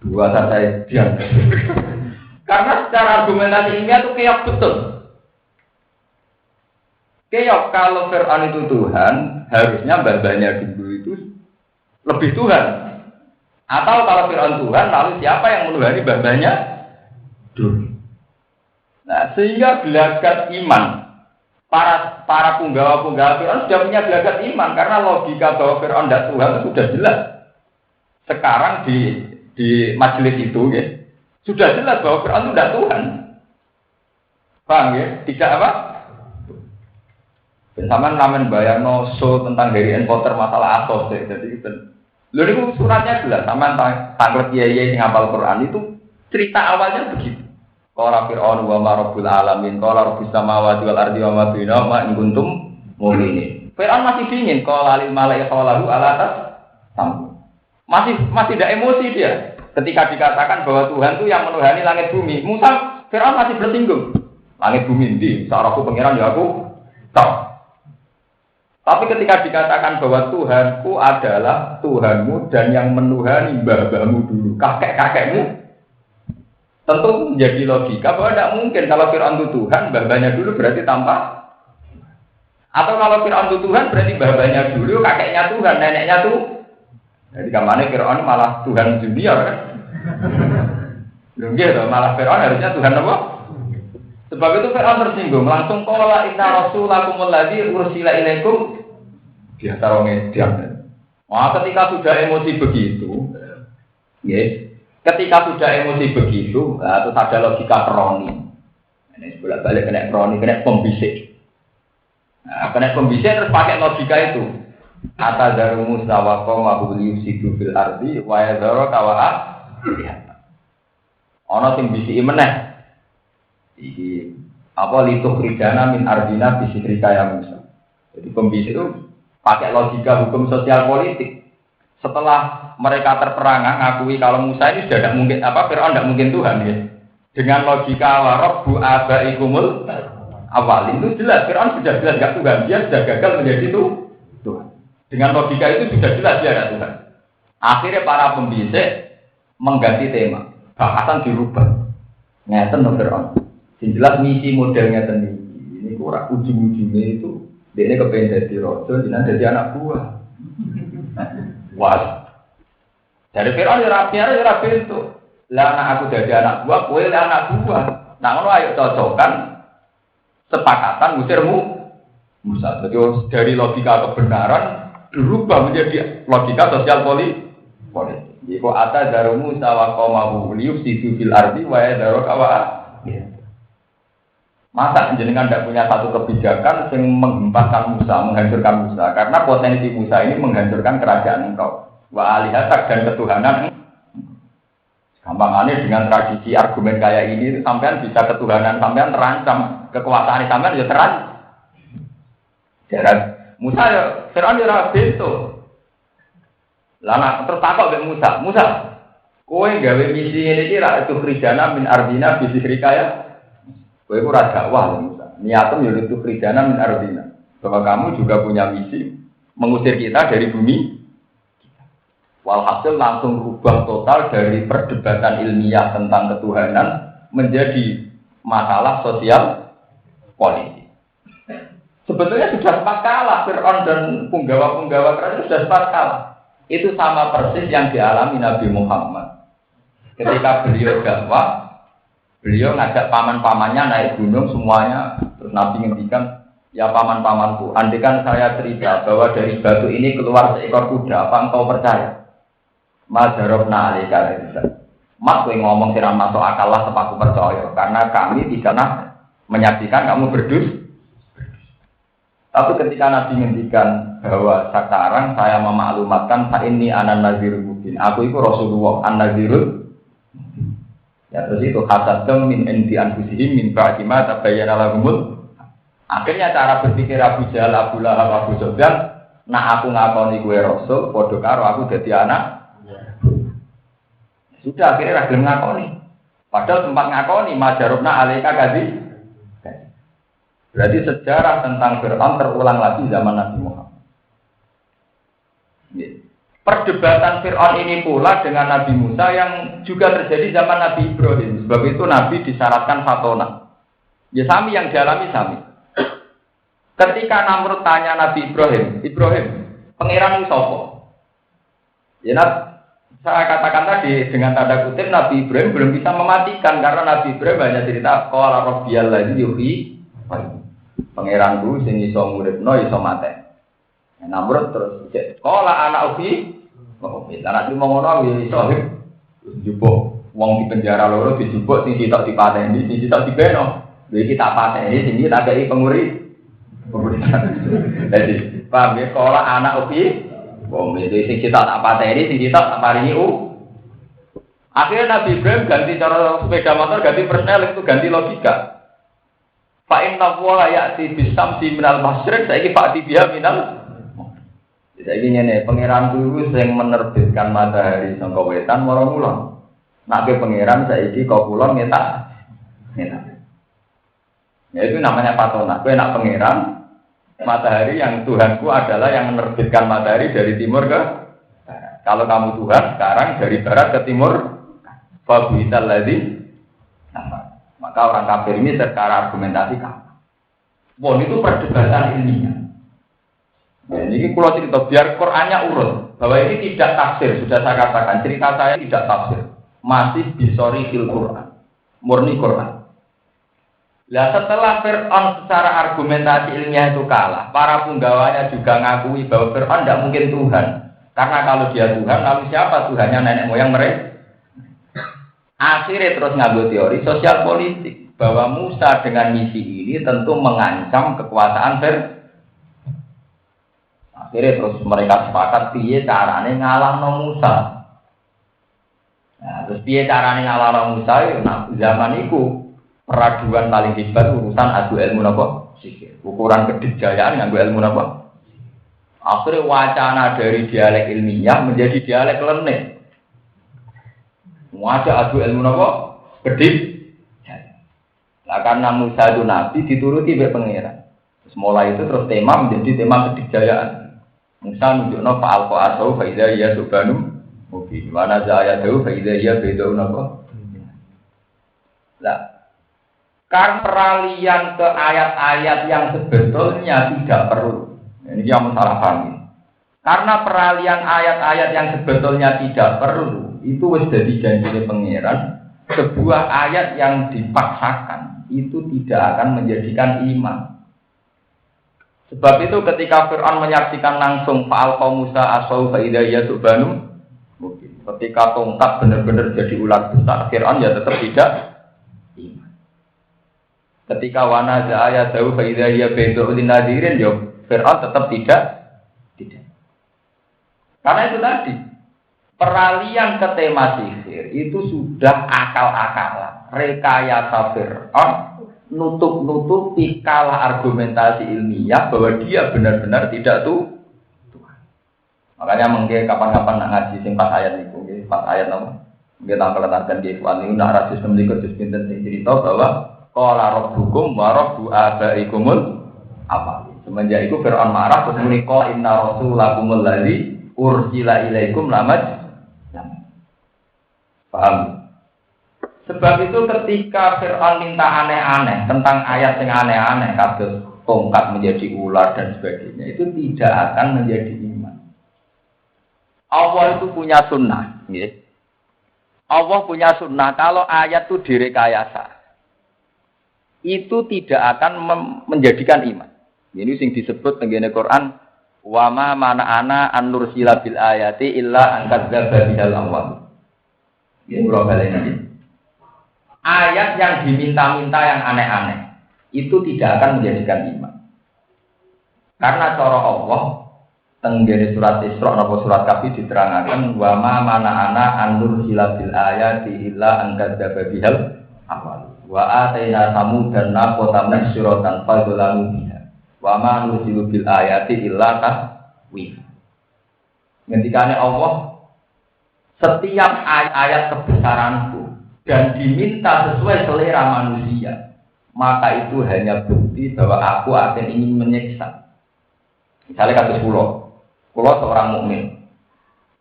buat saya diam. Karena secara argumentasi ilmiah itu keok betul. Keok kalau Fir'aun itu Tuhan, harusnya babanya dulu itu lebih Tuhan. Atau kalau Fir'aun Tuhan, lalu siapa yang menuhani babanya dulu? Nah, sehingga gelagat iman para punggawa-punggawa Fir'aun sudah punya gelagat iman karena logika bahwa Fir'aun tidak Tuhan itu sudah jelas. Sekarang di majelis itu ya, sudah jelas bahwa Fir'aun itu tidak Tuhan. Paham ya? Tidak apa? Sama namen bayang so tentang Harry Potter masalah asos ya. Jadi lalu itu suratnya jelas sama tanglet kiai yang hafal Quran itu cerita awalnya begitu. Qala Fir'aun wa ma rabbul alamin qala rabbus samawati wal ardi wa ma bainahuma in kuntum mu'minin. Fir'aun masih dingin qala lil mala'i qalahu ala tas tam. Masih tidak emosi dia ketika dikatakan bahwa Tuhan itu yang menuhani langit bumi. Musa Fir'aun masih bersinggung. Langit bumi ndi? Saraku pangeran ya aku tahu. Tapi ketika dikatakan bahwa Tuhanku adalah Tuhanmu dan yang menuhani mbah-mbahmu dulu, kakek-kakekmu, tentu menjadi logika bahwa tidak mungkin kalau Fir'aun itu Tuhan, mbah-mbahnya dulu berarti tanpa. Atau kalau Fir'aun itu Tuhan berarti mbah-mbahnya dulu, kakeknya Tuhan, neneknya tuh. Jadi kemana Fir'aun malah Tuhan junior kan? Gitu, malah Fir'aun harusnya Tuhan apa? Sebab itu Fir'aun tersinggung, langsung qala inna rasulakumul ladzi ursila ilaikum biasa wong edan. Wah, ketika sudah emosi begitu, yes. Ketika sudah emosi begitu, terus ada logika kroni. Ini bolak-balik kena kroni, kena pembisik. Nah, kena pembisik terus pakai logika itu. Atadzaru Musa wa qawmahu liyufsidu fil ardi wa yadharu kawa'a. Ana sing bisiki meneh. Iki apa lituk ridana min ardina bisikrika ya Musa. Jadi pembisik itu pakai logika hukum sosial politik. Setelah mereka terperangah ngakui kalau Musa ini sudah tidak mungkin Fir'aun tidak mungkin Tuhan ya. Dengan logika wa rabbu abaikumul awal itu jelas Fir'aun sudah jelas tidak Tuhan, dia sudah gagal menjadi Tuhan. Dengan logika itu sudah jelas dia ada Tuhan. Akhirnya para pembisik mengganti tema, bahasan dirubah. Ngeten Fir'aun. Yang jelas misi modelnya tadi ini kurang ujung-ujungnya itu dia ini kepengen jadi raja, jadi anak buah. Wah, dari Fir'aun ya rapi itu. Lah anak aku jadi anak buah, kowe anak buah. Nah ngono ayo cocokkan sepakatan ngusirmu Musa. Jadi dari logika kebenaran berubah menjadi logika sosial politik. Jika ada daru Musa wa qaumahu liyufsidu fil ardi wa yadharu kawa'a. Masa jenengan tidak punya satu kebijakan yang menghempaskan Musa, menghancurkan Musa, karena potensi Musa ini menghancurkan kerajaan engkau. Wa alihatak dan ketuhanan. Gampangannya dengan tradisi argumen kayak ini, sampean bisa ketuhanan, sampean terancam, kekuasaan sampean ya terancam. Jadi Musa ya, Fir'aun ya rapi itu. Lana terus takut dengan Musa, kowe gawe misi ini kira itu kridana min ardina bisikrika ya. Kowe ora dakwah Musa. Niatem ya itu kridana min ardina. Bahwa kamu juga punya misi mengusir kita dari bumi. Walhasil langsung rubah total dari perdebatan ilmiah tentang ketuhanan menjadi masalah sosial politik. Sebetulnya sudah sempat kalah Fir'aun dan punggawa-punggawa kerajaan sudah sempat kalah. Itu sama persis yang dialami Nabi Muhammad. Ketika beliau dakwah, beliau ngajak paman-pamannya naik gunung semuanya. Terus Nabi ngendikan, ya paman-pamanku, andaikan saya cerita bahwa dari batu ini keluar seekor kuda, apa engkau percaya? Madarobna alika Mak gue ngomong siram masuk akal lah sepaku percaya. Karena kami tidak menyaksikan kamu berdus. Tapi ketika Nabi ngendikan bahwa sekarang saya memaklumatkan fa inni anan nazirul mubin. Aku itu Rasulullah an-nazirul. Ya terus itu hasadum min indi anfusihim min ba'di ma tabayyana lahumul. Akhirnya cara berpikir Abu Jahal, Abu Lahab, Abu Sufyan, nah aku ngakoni gue Rasul, padha karo aku dadi anak. Sudah akhirnya ragil ngakoni. Padahal sempat ngakoni majarubna alaika kadzi. Berarti sejarah tentang Fir'aun terulang lagi zaman Nabi Muhammad. Perdebatan Fir'aun ini pula dengan Nabi Musa yang juga terjadi zaman Nabi Ibrahim. Sebab itu Nabi disyaratkan fatona. Ya sami yang dialami sami. Ketika Namrud tanya Nabi Ibrahim, pangeran itu sapa? Ya saya katakan tadi dengan tanda kutip Nabi Ibrahim belum bisa mematikan karena Nabi Ibrahim hanya cerita qala rabbiyal ladzi yuhyi. Pangeranku sing iso nguripno iso mate. Namrud terus qala ana ubi. Oh, anak iki ngono ya iso njupuk wong di penjara loro dijupuk sing sitok dipateni, sing sitok dibeno. Lha iki tak pateni sing iki tak kei penguri. Jadi, paham ya qala ana ubi. Wong iki sing sitok tak pateni, sing sitok tak paringi Akhirnya Nabi Ibrahim ganti cara sepeda motor, ganti persnel itu ganti logika. Fa inna wa ya'ti bisamsi minal masyriq saiki fa'ti biha minal. Saiki ngene, pangeran kuwi sing menerbitkan matahari saka wetan marang kulon. Nek pangeran saiki kok kulon ngetak. Ya itu namanya patona. Kowe nak pangeran matahari yang Tuhanku adalah yang menerbitkan matahari dari timur ke barat. Kalau kamu Tuhan sekarang dari barat ke timur, fa bital ladzi maka orang kafir ini secara argumentasi kalah. Wah, itu perdebatan ilmiah. Ya, ini kalau cerita biar Qur'annya urut bahwa ini tidak tafsir, sudah saya katakan cerita saya tidak tafsir, masih bisorihil Qur'an, murni Qur'an. Nah setelah Fir'aun secara argumentasi ilmiah itu kalah, para penggawanya juga ngakui bahwa Fir'aun tidak mungkin Tuhan, karena kalau dia Tuhan, lalu siapa Tuhannya nenek moyang mereka? Akhirnya terus ngambil teori sosial politik bahwa Musa dengan misi ini tentu mengancam kekuasaan Fir'aun. Akhirnya terus mereka sepakat piye carane ngalahno Musa. Nah, terus piye carane ngalahno Musa? Nah, zaman itu peraduan paling hebat urusan adu ilmu napa? Sihir. Ukuran kedikjayaan nganggo ilmu napa? Akhirnya wacana dari dialek ilmiah menjadi dialek lenek. Wajah adu ilmu napa? Gedik. Nah, karena Musa itu nabi dituruti oleh pangeran. Terus mulai itu terus tema menjadi tema kedikjayaan. Musa nunjukno fa'alqa asau fa idza hiya subhanum mubin wa nazayatu fa idza hiya baidaun apa. Nah, karena peralihan ke ayat-ayat yang sebetulnya tidak perlu. Ini yang salah paham. Karena peralihan ayat-ayat yang sebetulnya tidak perlu, itu wis dadi janjine pangeran, sebuah ayat yang dipaksakan itu tidak akan menjadikan iman. Sebab itu ketika Fir'aun menyaksikan langsung fa'alqa Musa asau fa idza hiya subhanum mungkin. Ketika tongkat benar-benar jadi ular besar, Fir'aun ya tetap tidak iman. Ketika wana za'aya dawu fa idza hiya baidaul nadirin, ya Fir'aun tetap tidak. Karena itu tadi peralihan ke tema sihir itu sudah akal-akalan, rekayasa Fir'aun nutup-nutupi kalah argumentasi ilmiah bahwa dia benar-benar tidak Tuhan. Makanya mungkin kapan-kapan nak ngaji sing pas ayat itu, pas ayat nama kita keletakan di ikhwan ini nak rasis memiliki pinten sing cerita bahwa qala rabbukum wa rabbu abaikumul apa. Semenjak itu Fir'aun marah terus muni qala inna rasulakumul ladzi ursila ilaikum lamaj. Paham? Sebab itu ketika Fir'aun minta aneh-aneh tentang ayat yang aneh-aneh, kados tongkat menjadi ular dan sebagainya, itu tidak akan menjadi iman. Allah itu punya sunnah, ya. Allah punya sunnah kalau ayat itu direkayasa, itu tidak akan menjadikan iman. Ini yang disebut tenggene Quran, wa ma mana'ana an nursila bil ayati illa an kadzdzaba bihal awwal. Ini global ini. Ayat yang diminta-minta yang aneh-aneh itu tidak akan menjadikan iman. Karena cara Allah tenggene surat Isra napa surat Kahfi diterangkan wa ma mana'ana an nursila bil ayati illa an kadzdzaba bihal awwal. Wa ataina samudan naqatan syuratan fadzalamu biha. Wa ma nursilu bil ayati illa tahwif. Ngendikane Allah, setiap ayat kebesaranku dan diminta sesuai selera manusia, maka itu hanya bukti bahwa aku akan ingin menyiksa. Misalnya kasus pulau seorang mukmin,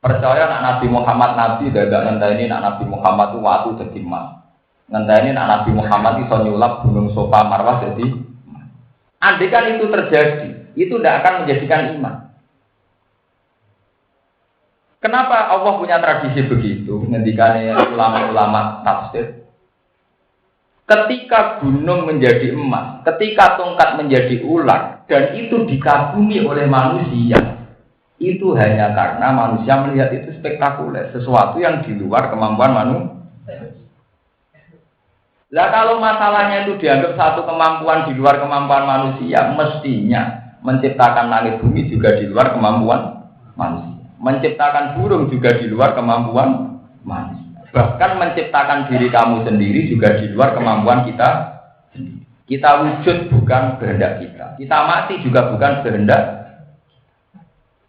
Percaya nak Nabi Muhammad Nabi dadak ngenteni nak Nabi Muhammad itu watu dadi emas. Ngenteni nak Nabi Muhammad iso nyulap gunung Safa Marwah jadi emas. Andai kan itu terjadi, itu tidak akan menjadikan iman. Kenapa Allah punya tradisi begitu? Ngendikane ulama-ulama tafsir. Ketika gunung menjadi emas, ketika tongkat menjadi ular, dan itu dikagumi oleh manusia, itu hanya karena manusia melihat itu spektakuler, sesuatu yang di luar kemampuan manusia. Lah kalau masalahnya itu dianggap satu kemampuan di luar kemampuan manusia, mestinya menciptakan langit bumi juga di luar kemampuan manusia. Menciptakan burung juga di luar kemampuan manusia. Bahkan menciptakan diri kamu sendiri juga di luar kemampuan kita sendiri. Kita wujud bukan kehendak kita. Kita mati juga bukan kehendak.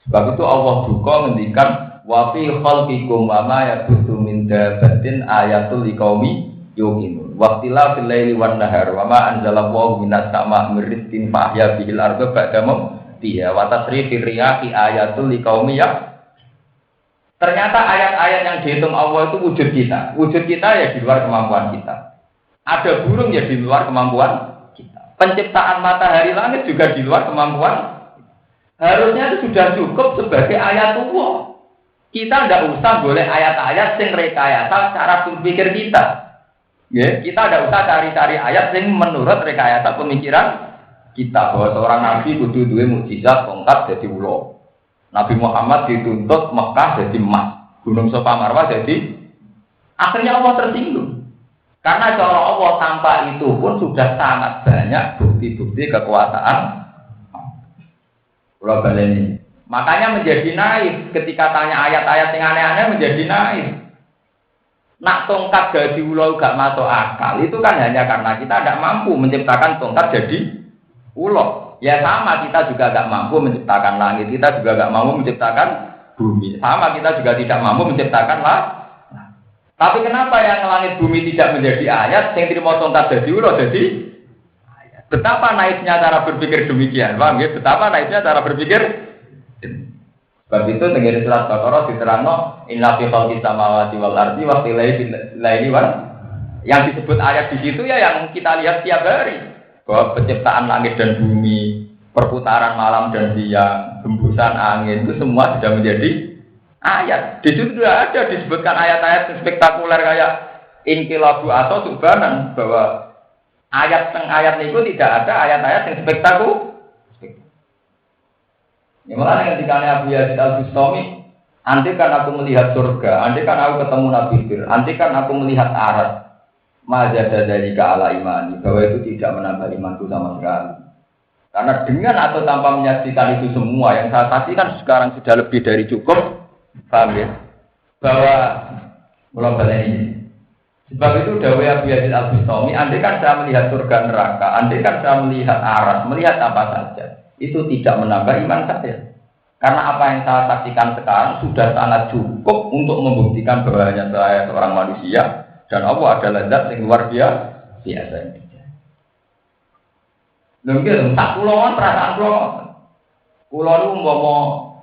Sebab itu Allah duka ngendikan wa fi khalqikum wa ma yabuthu min dabatin ayatul liqaumi yuqinun. Waqtila fil laili wan nahar wa ma anzalallahu minas sama'i min rizqin fa ahya bihil arda ba'da mawtiha wa tasrifir riyahi ayatul liqaumi ya. Ternyata ayat-ayat yang dihitung Allah itu wujud kita. Wujud kita ya di luar kemampuan kita. Ada burung ya di luar kemampuan kita. Penciptaan matahari langit juga di luar kemampuan. Harusnya itu sudah cukup sebagai ayat Allah. Kita tidak usah boleh ayat-ayat yang rekayasa cara berpikir kita. Ya, kita tidak usah cari-cari ayat yang menurut rekayasa pemikiran kita. Bahwa seorang nabi kudu duwe mukjizat tongkat jadi ulo. Nabi Muhammad dituntut Mekah jadi emas, Gunung Safa Marwah jadi. Akhirnya Allah tersinggung. Karena cara Allah tanpa itu pun sudah sangat banyak bukti-bukti kekuasaan. Ini. Makanya menjadi naif ketika tanya ayat-ayat yang aneh-aneh menjadi naif. Nak tongkat jadi ulo gak masuk akal itu kan hanya karena kita tidak mampu menciptakan tongkat jadi ulo. Ya sama, kita juga gak mampu menciptakan langit, kita juga gak mampu menciptakan bumi. Sama, kita juga tidak mampu menciptakan Tapi kenapa yang langit bumi tidak menjadi ayat, yang terima tongkat jadi ulo jadi ayat? Betapa naifnya cara berpikir demikian, paham ya? Betapa naifnya cara berpikir. Sebab itu dengan surat Baqarah diterangno inna fi khalqis samawati wal ardi wa ikhtilafil laili wan. Yang disebut ayat di situ ya yang kita lihat tiap hari. Bahwa penciptaan langit dan bumi, perputaran malam dan siang, hembusan angin itu semua sudah menjadi ayat. Di situ sudah ada disebutkan ayat-ayat yang spektakuler kayak inqilabu atau subhanan, bahwa ayat itu tidak ada ayat-ayat yang spektakuler. Ya malah ketika Abu Yazid Al-Bustami, andai kan aku melihat surga, andai kan aku ketemu Nabi Fir, andai kan aku melihat Arad. Majada dari ala imani, bahwa itu tidak menambah imanku sama sekali. Karena dengan atau tanpa menyaksikan itu semua yang saya saksikan sekarang sudah lebih dari cukup, paham ya? Bahwa belum ini. Sebab itu dawai Abu Yazid Al-Bustami, andai kan saya melihat surga neraka, andai kan saya melihat aras, melihat apa saja, itu tidak menambah iman saya. Karena apa yang saya saksikan sekarang sudah sangat cukup untuk membuktikan bahwa hanya saya seorang manusia. Dan Allah adalah zat yang luar biasa. Mungkin tak pulauan perasaan pulau itu mau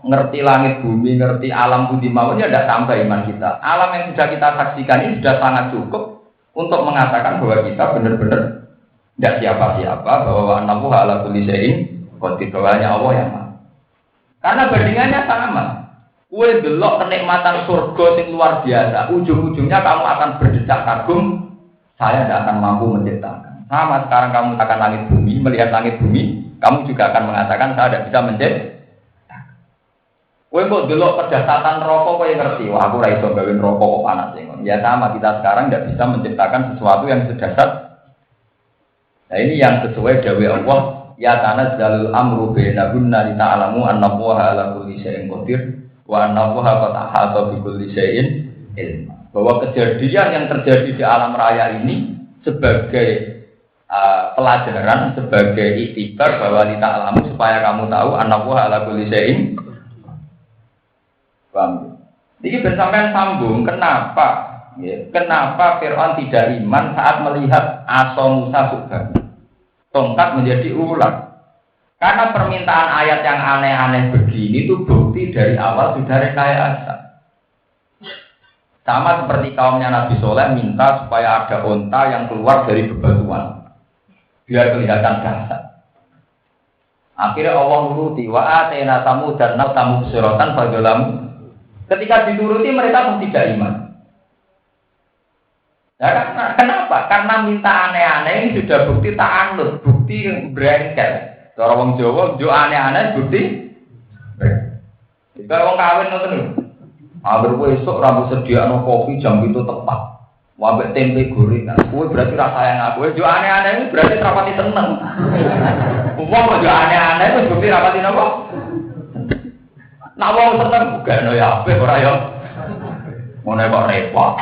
ngerti langit bumi, ngerti alam budi mawon ya tidak sampai iman kita. Alam yang sudah kita saksikan ini sudah sangat cukup untuk mengatakan bahwa kita benar-benar tidak siapa-siapa, bahwa Allahu ala kulli syai'in qadir, bahwa hanya Allah yang maha. Karena bandingannya sama. Kue delok kenikmatan surga yang luar biasa, ujung-ujungnya kamu akan berdecak kagum, saya tidak akan mampu menciptakan. Sama sekarang kamu akan langit bumi, melihat langit bumi, kamu juga akan mengatakan saya tidak bisa menciptakan. Kue kok delok kedahsyatan rokok, kue ngerti, wah aku raiso gawe rokok kok panas ya. Sama kita sekarang tidak bisa menciptakan sesuatu yang sedasar. Nah ini yang sesuai dawai Allah, ya tanazzalul amru bainahunna lita'lamu annallaha ala kulli syai'in qadir. Wa annallaha qad ahata bi kulli syai'in ilma. Bahwa kejadian yang terjadi di alam raya ini sebagai pelajaran, sebagai iktibar bahwa li ta'lamu supaya kamu tahu annallaha ala kulli syai'in. Paham? Ini bersamaan sambung kenapa? Ya, kenapa Fir'aun tidak iman saat melihat asa Musa subhan? Tongkat menjadi ular. Karena permintaan ayat yang aneh-aneh begini itu bukti dari awal sudah rekayasa. Sama seperti kaumnya Nabi Soleh minta supaya ada onta yang keluar dari bebatuan, biar kelihatan dahsyat. Akhirnya Allah nuruti wa atena tamu dan tamu suratan fadalam. Ketika dituruti mereka pun tidak iman. Ya, kenapa? Karena minta aneh-aneh ini sudah bukti ta'anut, bukti brengkel. Cara wong Jawa, jo aneh-aneh bukti. Jika wong kawin ngoten lho. Agar esuk rambut sediakno kopi jam itu tepat. Wabek tempe gorengan. Kowe berarti ra sayang aku. Jo aneh-aneh ini berarti rapati seneng. Wong kok jo aneh-aneh wis bukti rapati napa? Nak wong seneng bugano ya apik ora ya. Ngono kok repot.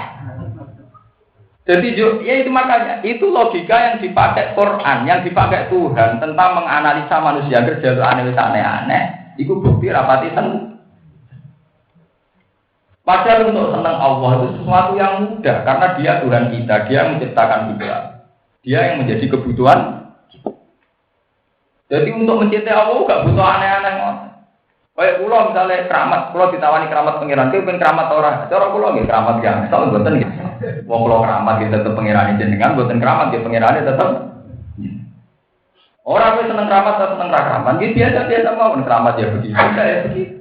Jadi ya itu makanya itu logika yang dipakai Quran, yang dipakai Tuhan tentang menganalisa manusia kerja aneh-aneh. Itu bukti rapati seneng. Padahal untuk senang Allah itu sesuatu yang mudah karena Dia Tuhan kita, Dia yang menciptakan kita, Dia yang menjadi kebutuhan. Jadi untuk mencintai Allah enggak butuh aneh-aneh. Kayak kula misalnya keramat, kula ditawani keramat pangeran, ki pengen keramat ora. Cara kula nggih keramat ya, sak mboten nggih. Wong kula keramat ki tetep pangerane jenengan, mboten keramat ki pangerane tetep. Ora kowe seneng keramat atau seneng ra keramat, ki biasa-biasa mawon keramat ya begitu. Ya begitu.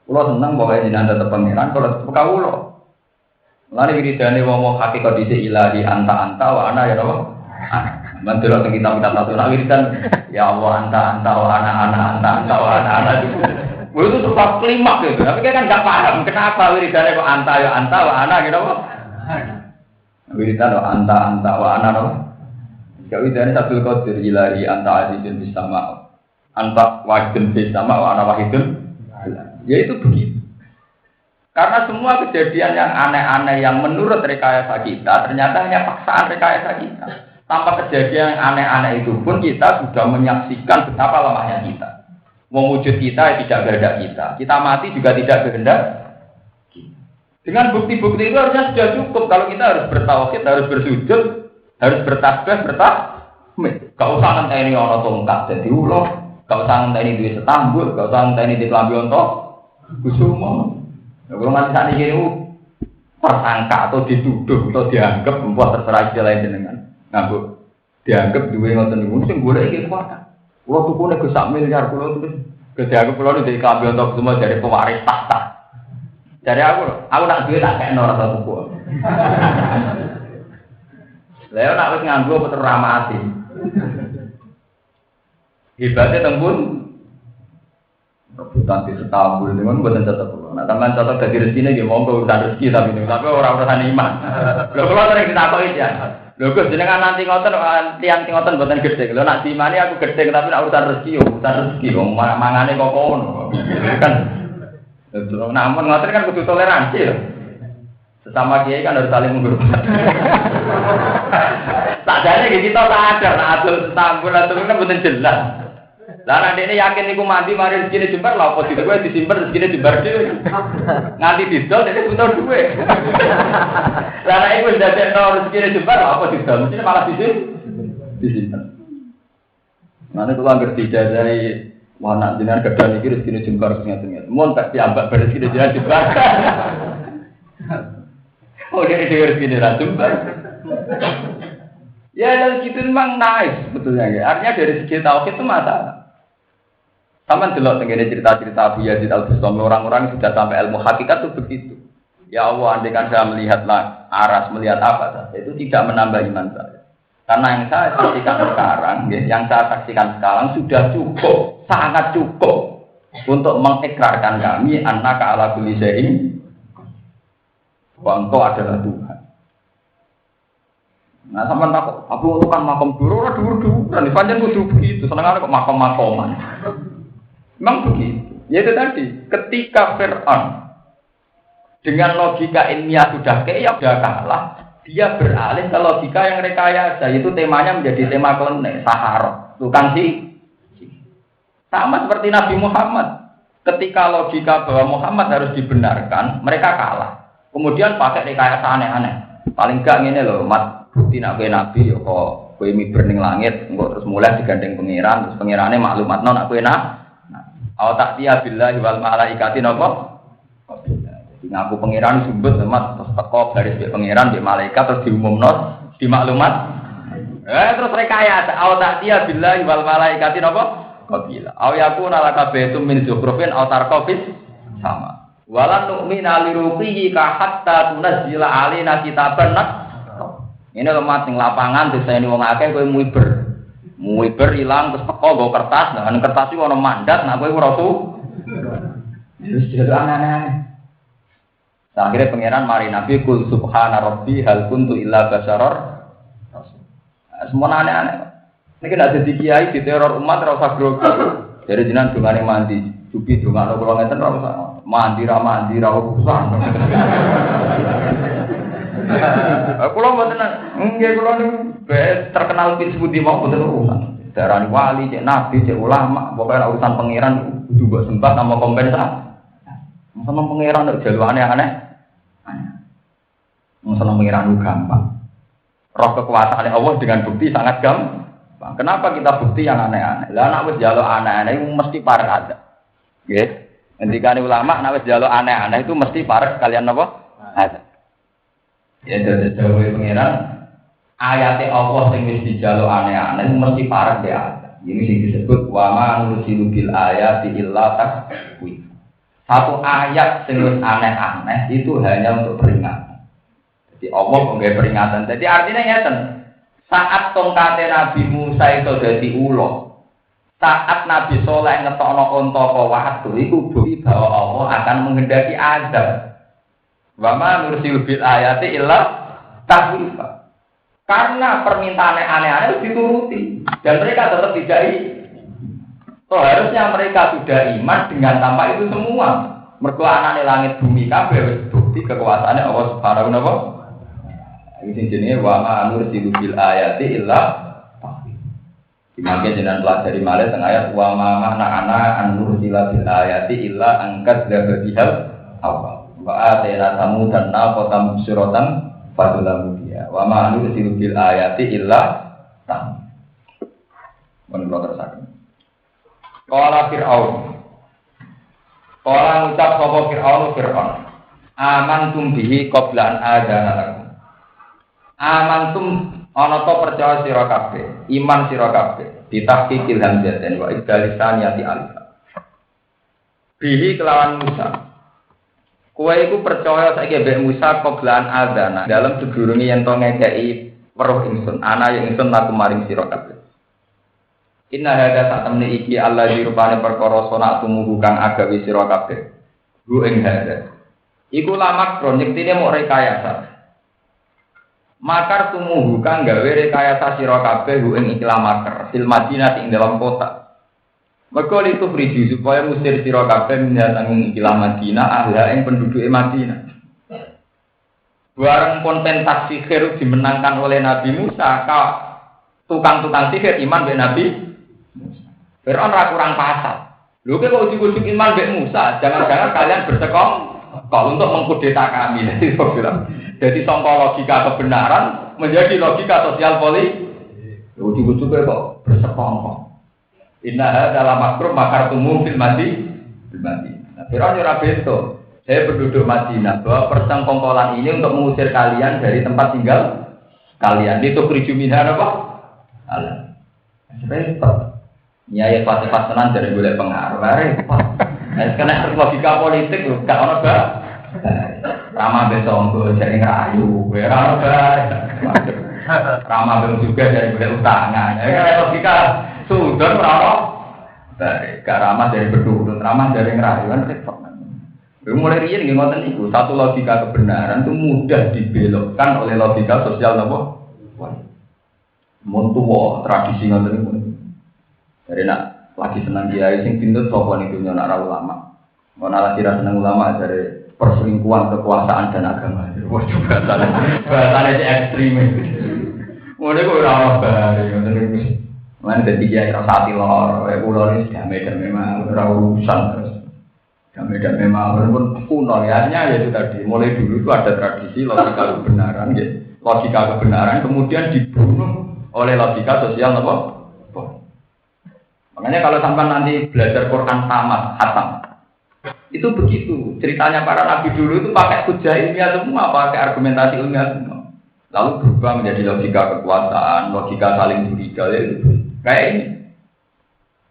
Kula seneng pokoke jenengan tetep pangeran, kula tetep kawula. Lane wiridane wong hakikat dhisik ilahi anta wa ana ya napa? Mantul atau kita satu wiridan ya Allah anta wa ana anta wa ana. Itu sebab klimaks gitu. Tapi kan enggak paham kenapa wiridannya kok anta wa ana gitu apa? Wiridan anta wa ana apa? Ya wiridannya Abdul Qadir Jilani anta azizun bis sama. Anta wahidun bis sama wa ana wahidun. Ya itu begitu. Karena semua kejadian yang aneh-aneh yang menurut rekayasa kita ternyata hanya paksaan rekayasa kita. Tanpa kejadian yang aneh-aneh itu pun kita sudah menyaksikan betapa lemahnya kita. Mewujud kita tidak kehendak kita. Kita mati juga tidak kehendak kita. Dengan bukti-bukti itu harusnya sudah cukup. Kalau kita harus bertauhid, harus bersujud, harus bertasbih, bertahmid. Gak usah ngenteni ana tongkat dadi ulo, gak usah ngenteni duwe setambul, gak usah ngenteni di klambi onto kusuma. Kalau nanti saat ini tersangka atau dituduh atau dianggap membuat terserah istilah jenengan. Nganggo dianggap duwe ngoten niku sing golek iki kuat. Kulo tukune go sak miliar kulo terus dianggap kulo dari klambi untuk semua dari pewaris tahta. Dari aku nak duwe tak kekno rasa tuku. Lah nak wis nganggo puter ramati. Hebatnya tembun rebutan di setambul dengan buatan catat pulau. Nah, teman catat dari rezeki ni, mau urusan rezeki tapi orang urusan iman. Kalau sering ditakoi ya. Lho Gus jenengan nanti ngoten tiang ngoten mboten gedhe. Lho nak dimani aku gedhe tapi nak urusan rezeki wong mangane kok ngono. Kan. Namun ngoten kan kudu toleransi lho. Sesama kiai kan harus saling menghormat. Sadane kita sadar nak adul tambul atau kan mboten jelas. Lah nek dene yakin niku mandi mari rezekine jembar lha apa dikowe disimpen rezekine jembar dhewe. Nganti didol dene butuh duwe. Lah nek iku ndadekno rezekine jembar lha apa didol mesti malah disimpen. Mane kula ngerti jajahi wana jenengan gedhan iki rezekine jembar ngeten-ngeten. Mun tak diambak bar rezekine jenengan jembar. Oh dene dhewe rezekine ra jembar. Ya dan gitu memang nice betulnya ya. Artinya dari segi tauhid itu masalah. Sama delok tengene cerita-cerita Abu Yazid Al-Bustami orang-orang sudah sampai ilmu hakikat itu begitu. Ya Allah, andaikan saya melihatlah aras, melihat apa saja, itu tidak menambah iman saya. Karena yang saya saksikan sekarang, yang saya saksikan sekarang sudah cukup, sangat cukup untuk mengikrarkan kami annaka ala kulli syai'in wa engkau adalah Tuhan. Nah, sampean takut, aku itu kan makom dulu, dan pancen kudu begitu, senengane kok makom-makoman. Memang begitu. Ya itu tadi, ketika Fir'aun dengan logika ilmiah sudah kalah, dia beralih ke logika yang rekayasa, itu temanya menjadi tema klenik, sahara, tukang sih. Sama seperti Nabi Muhammad, ketika logika bahwa Muhammad harus dibenarkan, mereka kalah. Kemudian pakai rekayasa aneh-aneh. Paling enggak ngene lho, mat bukti nak kowe nabi ya kok kowe miber ning langit, engko terus mulai digandeng pangeran, terus pangerane maklumatno nak kowe nak. Aw tak dia billahi wal malaikati napa? Ngaku pangeran sumbut temat terus teko garis mbek pangeran mbek malaikat terus diumumno di maklumat. Terus rekayasa au ta'tiya billahi wal malaikati napa? Qabila. Au yakuna laka baitum min zukhrufin aw tarqafis sama. Walan nu'mina liruqihi ka hatta tunazzila alaina kitaban nak. Ini lemah ning lapangan diseni wong akeh kowe muiber ilang terus teko nggo kertas, nah kertas iki ana mandat nek kowe ora tuh. Wis aneh-aneh. Akhirnya pangeran mari Nabi kul subhana rabbi hal kuntu illa basyarar rasul. Semua aneh-aneh. Niki nek dadi kiai diteror umat ora usah grogi. Dari jenengan dungane mandi, dupi dungane kula ngeten ora usah. Mandi ra urusan. Kula mboten nggih kula niku terkenal pin sepundi mau mboten urusan. Darani wali, cek nabi, cek ulama, pokoke urusan pangeran kudu mbok sembah sama kompensasi. Sama pangeran nek jalu aneh-aneh. Masalah pengiran itu gampang. Roh kekuasaan Allah dengan bukti sangat gampang. Kenapa kita bukti yang aneh-aneh? Lah nek wis njaluk aneh-aneh itu mesti parek ada. Nggih. Ngendikane ulama nek wis njaluk aneh-aneh itu mesti parek kalian napa? Ada. Ya dadi dawuhe pengiran ayate Allah sing wis dijaluk aneh-aneh itu mesti parek ya ada. Ini sing disebut wa ma nursilu bil ayati illa takwif. Satu ayat sing wis aneh-aneh itu hanya untuk peringatan. Jadi Allah nggih peringatan. Jadi artinya ngeten. Saat tongkate Nabi Musa itu dadi ula. Saat Nabi Saleh ngetokno unta apa watu iku bukti bahwa Allah akan menghendaki azab. Wa ma nursilu bil ayati illa takhwifa. Karena permintaan aneh-aneh dituruti dan mereka tetap tidak so harusnya mereka sudah iman dengan tanpa itu semua. Mergo anane langit bumi kabeh wis bukti kekuasaane Allah Subhanahu wa taala. Ini jenenge wa ma nursilu bil ayati illa takhwif. Dimangke jenengan pelajari malih teng ayat wa ma ma'na ana an nursila bil ayati illa angkat dzabihal awal. Wa atayna samudan naqatan mubsiratan fadlamu biha. Wa ma nursilu bil ayati illa takhwif. Menurut terusaken. Qala Fir'aun. Qala ngucap sapa Fir'aun. Amantum bihi qabla an adzana lakum. Amantum ana to percaya sira kabeh, iman sira kabeh, ditahqiqil hamzaten wa idalisaniyati alif. Bihi kelawan Musa. Kowe iku percaya saiki mbek Musa qablaan adzana, dalam sedurunge yen to ngekeki weruh ingsun, ana ing ingsun laku maring sira kabeh. Inna hadza satamni iki Allah dirupane perkara sona tumuhu kang agawe sira kabeh. Gu ing hadza. Iku lamak proyektine mok rekayasa. Makar tumuhu kang gawe rekayasa sira kabeh hu ing ikhlas makar fil Madinah ing dalam kota. Mergo itu friji supaya musir sira kabeh menyang ikhlas Madinah ahla ing penduduke Madinah. Bareng konten sihir dimenangkan oleh Nabi Musa, tukang-tukang sihir iman be Nabi Musa. Fir'aun ora kurang pasal. Lho kok ujuk-ujuk iman be Musa, jangan-jangan kalian bersekong kalau untuk mengkudeta kami. Jadi sangka logika kebenaran menjadi logika sosial politik. Ujuk-ujuk kok bersekongkol. Inna dalam makruh makar tumum fil Madinah. Fir'aun ora bento. Saya penduduk Madinah bahwa persengkongkolan ini untuk mengusir kalian dari tempat tinggal kalian. Itu krijuminah apa? Allah. Repot. Nyai Fatihah tenan dari golek pengaruh. Repot. Karena logika politik gak ono ba. Ramah besok jadi ngerayu, ramah ramah juga dari beli utangan. Logika sudah ramah, gak ramah dari berduduk, ramah dari ngerayu kan repot. Mulai rian ngoten itu satu logika kebenaran itu mudah dibelokkan oleh logika sosial nopo. Montuwo tradisi ngoten itu. Dari nak lagi senang kiai sing pindut sapa niku nyana ulama. Ana lagi senang ulama dari perselingkuhan kekuasaan dan agama. Wah, bahasane ekstrim. Mulai kok ora ono bare ngoten niku. Lan dadi kiai rasa ati lor, kula iki damai-damai mah ora urusan terus. Damai-damai mah walaupun kuno ya itu tadi. Mulai dulu itu ada tradisi logika kebenaran gitu. Logika kebenaran kemudian dibunuh oleh logika sosial apa? Makanya kalau sampai nanti belajar Quran tamat, hatam. Itu begitu. Ceritanya para nabi dulu itu pakai hujah ilmiah semua, pakai argumentasi ilmiah semua. Lalu berubah menjadi logika kekuasaan, logika saling curiga itu. Kayak ini.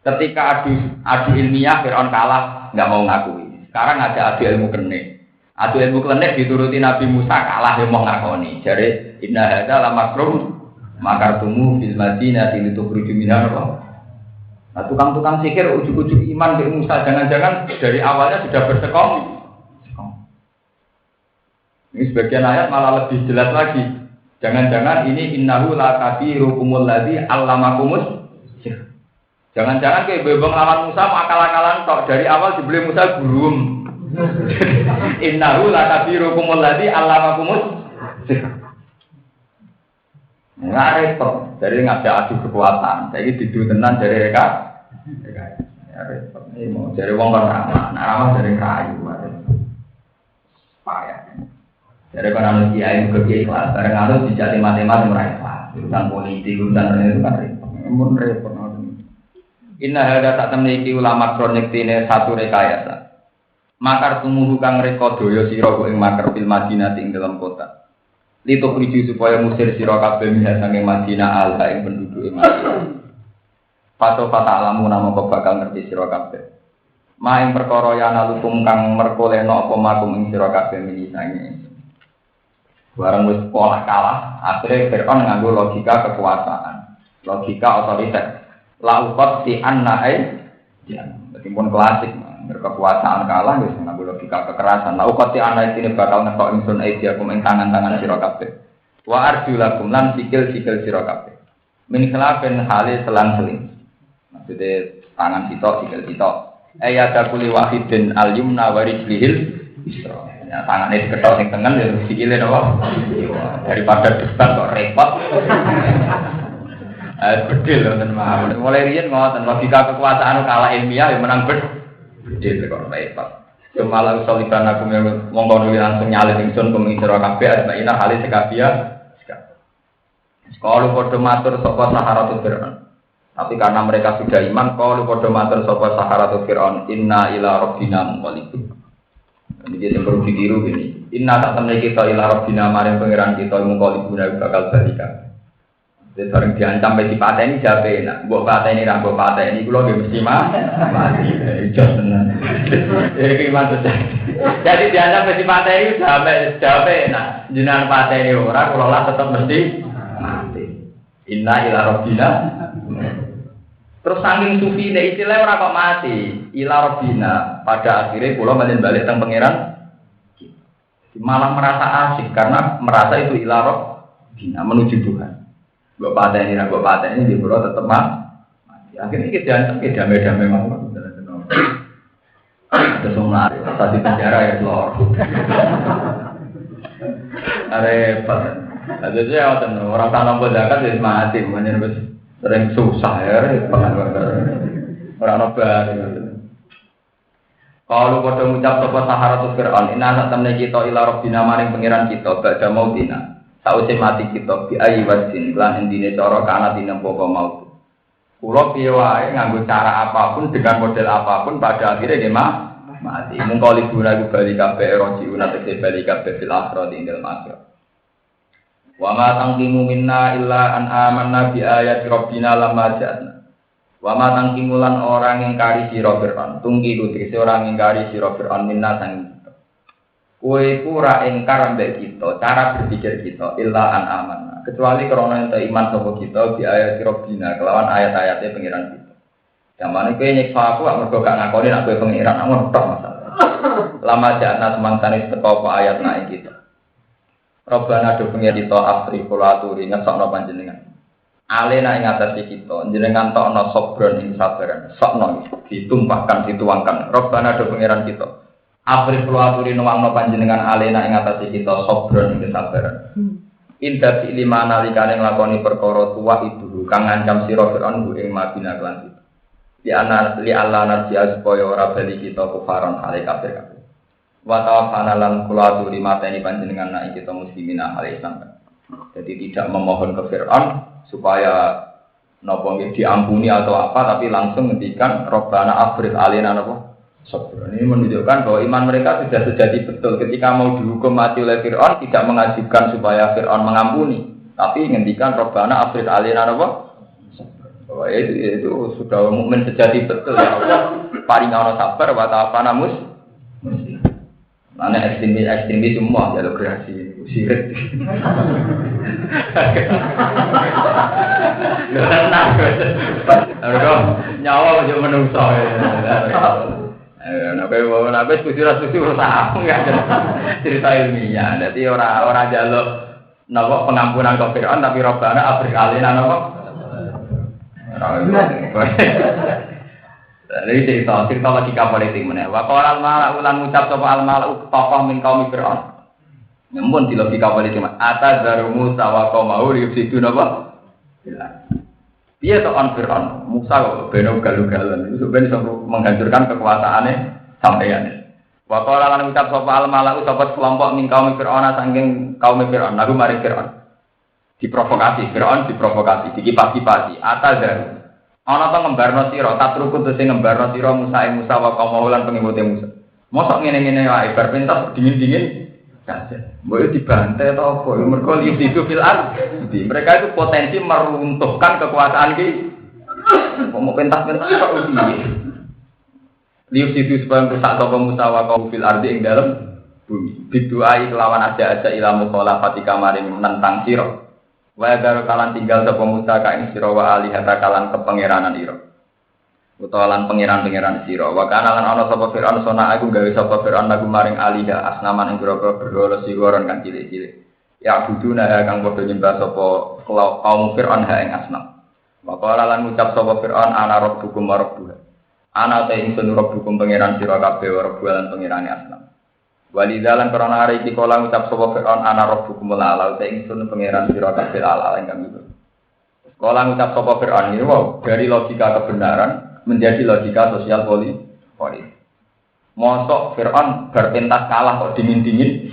Ketika adu ilmiah, Fir'aun kalah, nggak mau ngakui. Sekarang ada adu ilmu klenik. Adu ilmu klenik dituruti Nabi Musa kalah, dia mau ngakoni. Jadi inna hadza la makrum makartumu fil madinati litukhruju minha. Nah, tukang-tukang sihir ujuk-ujuk iman ke Musa, jangan-jangan dari awalnya sudah bersekong. Ini sebagian ayat malah lebih jelas lagi. Jangan-jangan ini innahu la kabirukumul ladzi allamakumus sihir. Jangan-jangan kayak bebong lawan Musa mau akal-akalan tok, dari awal dibeli Musa gurum. Innahu la kabirukumul ladzi allamakumus sihir. Nggak repot, dari ngajak adu kekuatan. Jadi didu tenan dari mereka. Ya repot. Ini mau dari wong kan ramah dari kayu. Payah. Dari konon kiai ke kiai kelas, bareng harus dijati matematik mereka. Urusan politik, urusan itu kan repot. Mun repot. Inna hada tak temniki ulama kronik tine satu rekayasa. Makar tumuhu kang reka daya sira ing makar fil Madinah ing dalam kota. Litu priju supaya musir sira kabeh minha saking Madinah alha ing penduduk Madinah. Pato fata alamu nama kok bakal ngerti sira kabeh. Maing perkara yana lukum kang merkolehno apa makum ing sira kabeh minisange. Barang wis sekolah kalah, akhirnya Fir'aun nganggo logika kekuasaan, logika otoriter. Laukot si annae, ya, meskipun klasik, berkekuasaan kalah, wis nganggo logika kekerasan. Laukot si annae ini bakal ngetok ingsun aidiakum ing tangan-tangan sira kabeh. Wa arjulakum lan sikil-sikil sira kabeh. Min khilafin hale selang-seling. Maksudnya tangan sitok, sikil sitok. Ayat kuli wahidin al-yumna wa rijlihil isra. Ya, tangannya diketok sing tengen ya sikile napa? Daripada debat kok repot. Bedil wonten mawon. Mulai riyen ngoten logika kekuasaan kalah ilmiah ya menang bedil kok repot. Cuma lalu solikan aku monggo langsung nyalin ingsun kuming sira kabeh asmaina halis sekabia. Kalau padha matur sapa saharatul Fir'aun. Tapi karena mereka sudah iman, kalau padha matur sapa saharatul Fir'aun, inna ila rabbina munqalibun. Ini jadi perlu ditiru ini. Inna tak temen kita ila rabbina maring pangeran kita munqalibun bakal balikan. Jadi bareng diancam bagi pateni jabe nak. Mbok pateni ra mbok pateni kula nggih mesti mati. Jos tenan. Iki mantu. Jadi diancam bagi pateni jabe nak. Jenengan pateni ora kula lah tetep mesti mati. Inna ila rabbina. Terus saking sufi nek istilah ora kok mati. Ila rabbina. Pada akhirnya kula balik teng pangeran. Malah merasa asik karena merasa itu ila rabbina menuju Tuhan. Mbok pateni di pulau tetep mati. Akhirnya kita damai-damai mau terus menarik tadi penjara ya lor. Repot. Ada saya orang tanam zakat jadi mati, makanya sering susah ya repot. Orang nobar. Kalau pada mengucap sapa saharatul Fir'aun, inna sak temne kita ila rabbina maring pangeran kita badha mautina. Sausé mati kita bi ayi wasin lan endine cara kana dinampa maut. Kula piye wae nganggo cara apapun dengan model apapun pada akhirnya nggih mati. Mung kali guna bali kabeh roji unate bali kabeh fil akhirat ing dalem akhirat. Wa ma tangkimu minna illa an amanna bi ayati rabbina lamma ja'na. Wa ma tangkimu lan orang ingkari sira Fir'aun. Tunggi tegese orang ingkari sira Fir'aun minna sang kowe ora engkar ambek kita, cara berpikir kita illa an amanna. Kecuali karena ente iman sapa kita di ayat Rabbina kelawan ayat-ayatnya pengiran kita. Zamane kowe nyiksa aku gak mergo gak ngakoni nek kowe pengiran aku tok masalah. Lama jana semangsane teko apa ayat naik kita. Rabbana do pengiran kita afri kula aturi ngesokno panjenengan. Alena ing atase kita, jenengan tokno sabron ing sabaran. Sokno ditumpahkan dituangkan. Rabbana do pengiran kita. Afril aturi nuwangno panjenengan alena ing atase kita sabron ing kesabaran. Inda fi limana likane nglakoni perkara tuwa itu kang ngancam sira Fir'aun ing Madinah lan itu. Li Allah narji supaya ora bali kita kufaron hale kafir kabeh. Wa tawafana lan kula aturi mateni panjenengan nek kita muslimin ahli Islam. Jadi tidak memohon ke Fir'aun supaya napa nggih diampuni atau apa tapi langsung ngendikan Rabbana afril alena napa sabar. Ini menunjukkan bahwa iman mereka sudah sejati betul. Ketika mau dihukum mati oleh Fir'aun, tidak mengajukan supaya Fir'aun mengampuni, tapi ngendikan Rabbana afrigh alaina apa? Bahwa itu sudah mukmin sejati betul ya Allah. Paringono sabar wa ta'afana muslim. Mana ekstremis semua jalur kreasi sirik. Harga nyawa aja menungso. Nabe sesuatu usaha enggak cerita ilmiah. Jadi orang jaluk napa pengampunan ke Fir'aun tapi Rabbana afrigh alaina napa? Jadi cerita logika politik mana? Wakil al-malah ulang ucap sopa al-malah tokoh min kaum Fir'aun. Namun di logika politik mana? Atas dari Musa wa qaumahu yufsidun apa? Dia tokoh Fir'aun. Musa kok beno galugalan itu sebenarnya menghancurkan kekuasaannya sampeyan. Wakil al ucap sopa al-malah sopa kelompok min kaum Fir'aun saking kaum Fir'aun. Lagu mari Fir'aun. Diprovokasi Fir'aun dikipas-kipasi. Atas dari ana ta ngembarno sira tatruku te sing ngembarno sira Musa Musa wa kaum lan pengikute Musa. Mosok ngene-ngene wae bar pentas dingin-dingin saja. Mbok dibantai ta apa? Mergo itu fil ard. Mereka itu potensi meruntuhkan kekuasaan ki. Mau pentas-pentas kok piye? Liuf itu supaya rusak sapa Musa wa kaum fil ard ing dalem bumi. Biduai kelawan aja ilmu khalafati kamaring menentang sira. Wa daru kalan tinggal sapa Musa ka ing sira wa alihata kalan kepangeranan ira. Utawa lan pangeran-pangeran sira. Wa kana lan ana sapa Firaun sona aku gawe sapa Firaun lagu maring aliha asnaman ing groko berhala sigoron kan cilik-cilik. Ya buduna kang padha nyembah sapa kaum Firaun ha ing asnam. Wa qala lan ngucap sapa Firaun ana rabbukum wa rabbuha. Ana ta ingsun rabbukum pangeran sira kabeh wa rabbuha lan pangerane asnam. Walidalan karena hari iki kala ngucap sapa Fir'aun ana rabbukum ala ta ingsun pangeran sira kabeh ala ingkang itu. Kala ngucap sapa Fir'aun iki wow, dari logika kebenaran menjadi logika sosial politik. Mosok Fir'aun berpentas kalah kok dingin-dingin.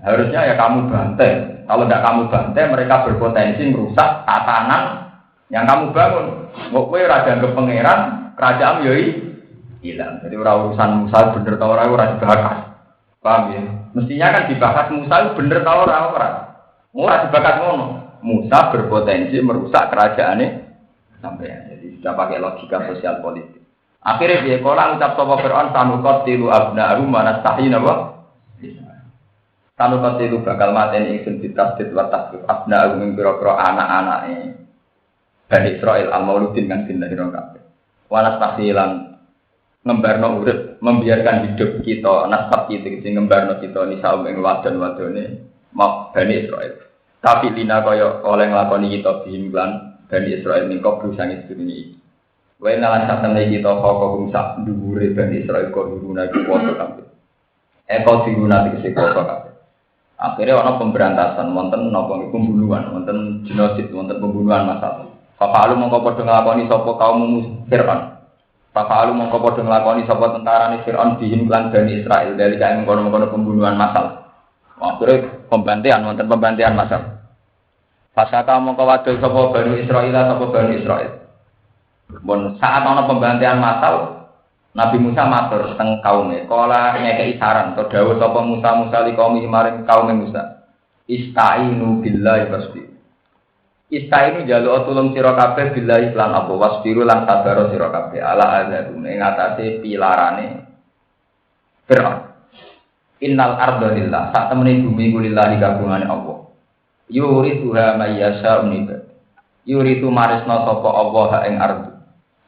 Harusnya ya kamu bantai. Kalau tidak kamu bantai mereka berpotensi merusak tatanan yang kamu bangun. Kok kowe ora dianggap pangeran, kerajaan yo hilang. Jadi ora urusan Musa bener ta ora dibahas. Paham ya? Mestinya kan dibahas Musa itu bener tau ora. Ora dibahas ngono. Musa berpotensi merusak kerajaannya sampai. Jadi sudah pakai logika sosial politik. Akhirnya dia kala ngucap sapa Fir'aun sanukot tilu abna'u manastahi napa? Sanukot tilu bakal mateni ingsun ditasdid wa tasdid abna'u ing pira-pira anak-anake Bani Israil al-Mauludin kang dinlahirno kabeh. Wanastahi lan ngembarno urip membiarkan hidup kita nasab kita sing ngembarno kita nisa ing wadon-wadone Bani Israil. Tapi lina kaya oleh nglakoni kita bihimlan Bani Israil ning kok sang sedurunge iki. Wae nalan satene kita kok sak dhuwure Bani Israil kok duruna iki foto kabeh. Eko diruna iki foto kabeh. Akhirnya ana pemberantasan wonten napa pembunuhan, wonten genosid, wonten pembunuhan massal. Fafalu mongko padha nglakoni sapa kaum Fir'aun. Fafalu mongko padha nglakoni sapa tentarane Fir'aun bihim lan Bani Israil dari kae ngono-ngono pembunuhan massal. Akhire pembantian wonten pembantian massal. Fasaka mongko wadul sapa Bani Israil sapa Bani Israil. Bon saat ana pembantian massal Nabi Musa matur teng kaume kala ngekeki saran to dawuh sapa Musa li kaum maring kaum Musa. Istainu billahi wasbir. Istainu jaluk tulung sira kabeh billahi lan apa wasbiru lan sabar sira kabeh ala azabun ing atase pilarane Fir'aun. Innal arda lillah sak temene bumi ku lillahi kagungane Allah. Yurituha mayyasha unibad. Yuritu marisna sapa Allah ing ardu.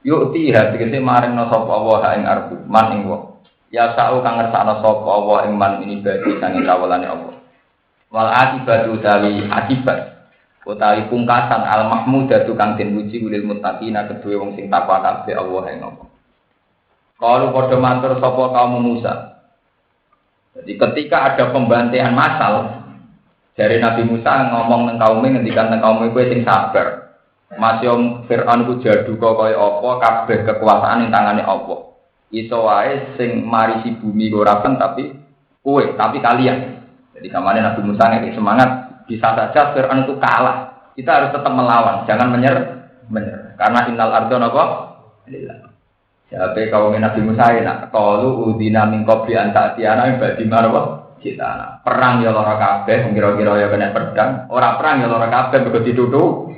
Yukti tegese maringna sapa Allah ing ardu man ing wong. Ya sa'u kang ngersakna sapa Allah ing man ini bagi sanging kawulane Allah. Wal akibatu tawi akibat utawi pungkasan al mahmudatu kang den puji lil muttaqina kedue wong sing takwa kabeh Allah ing Allah. Kalau padha matur sapa kaum Musa. Jadi ketika ada pembantaian massal dari Nabi Musa ngomong nang kaume ngendikan nang kaume kowe sing sabar. Masih Fir'aun ku jadu kok kaya apa kabeh kekuasaan ing tangane Allah. Iso wae sing marisi bumi ora kan tapi kowe tapi kalian. Jadi kamane Nabi Musa ngeki semangat bisa saja Fir'aun itu kalah. Kita harus tetap melawan, jangan menyerah. Karena innal ardha napa? Lillah. Jabe kaum Nabi Musa nak qalu udina min qabli an ta'tiyana ba'di marwa cita. Perang ya lara kabeh kira-kira ya kena pedang, ora perang ya lara kabeh mergo dituthuk.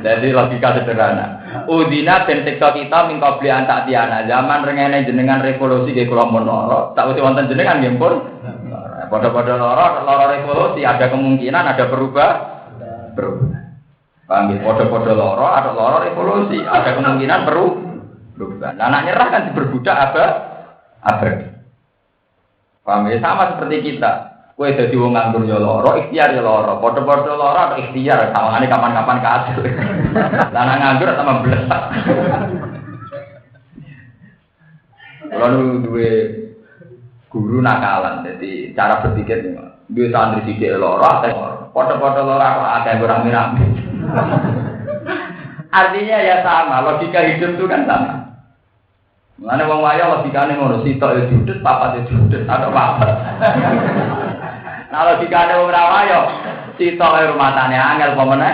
Jadi logika sederhana. Udina ben siksa kita min qabli an ta'tiyana. Zaman rengene jenengan revolusi nggih kula mun lara. Tak wis wonten jenengan nggih pun. Padha-padha lara revolusi ada kemungkinan ada perubahan. Paham ya? Padha-padha lara atau lara revolusi ada kemungkinan perubahan. Anak nyerah kan diperbudak abadi. Paham ya? Sama seperti kita. Kowe dadi wong nganggur ya lara, ikhtiar ya lara. Padha-padha lara atau ikhtiar sawangane kapan-kapan kasil. Lah nek nganggur tambah blesak. Lalu duwe guru nakalan, jadi cara berpikir duwe santri sithik lara, padha-padha lara kok akeh rame-rame. Artinya ya sama, logika hidup itu kan sama. Mulane wong wayo logikane ngono, sitok ya judes, papat ya judes, atau papat. Nah logikane wong ora wayo, sitok e rumatane angel apa meneh?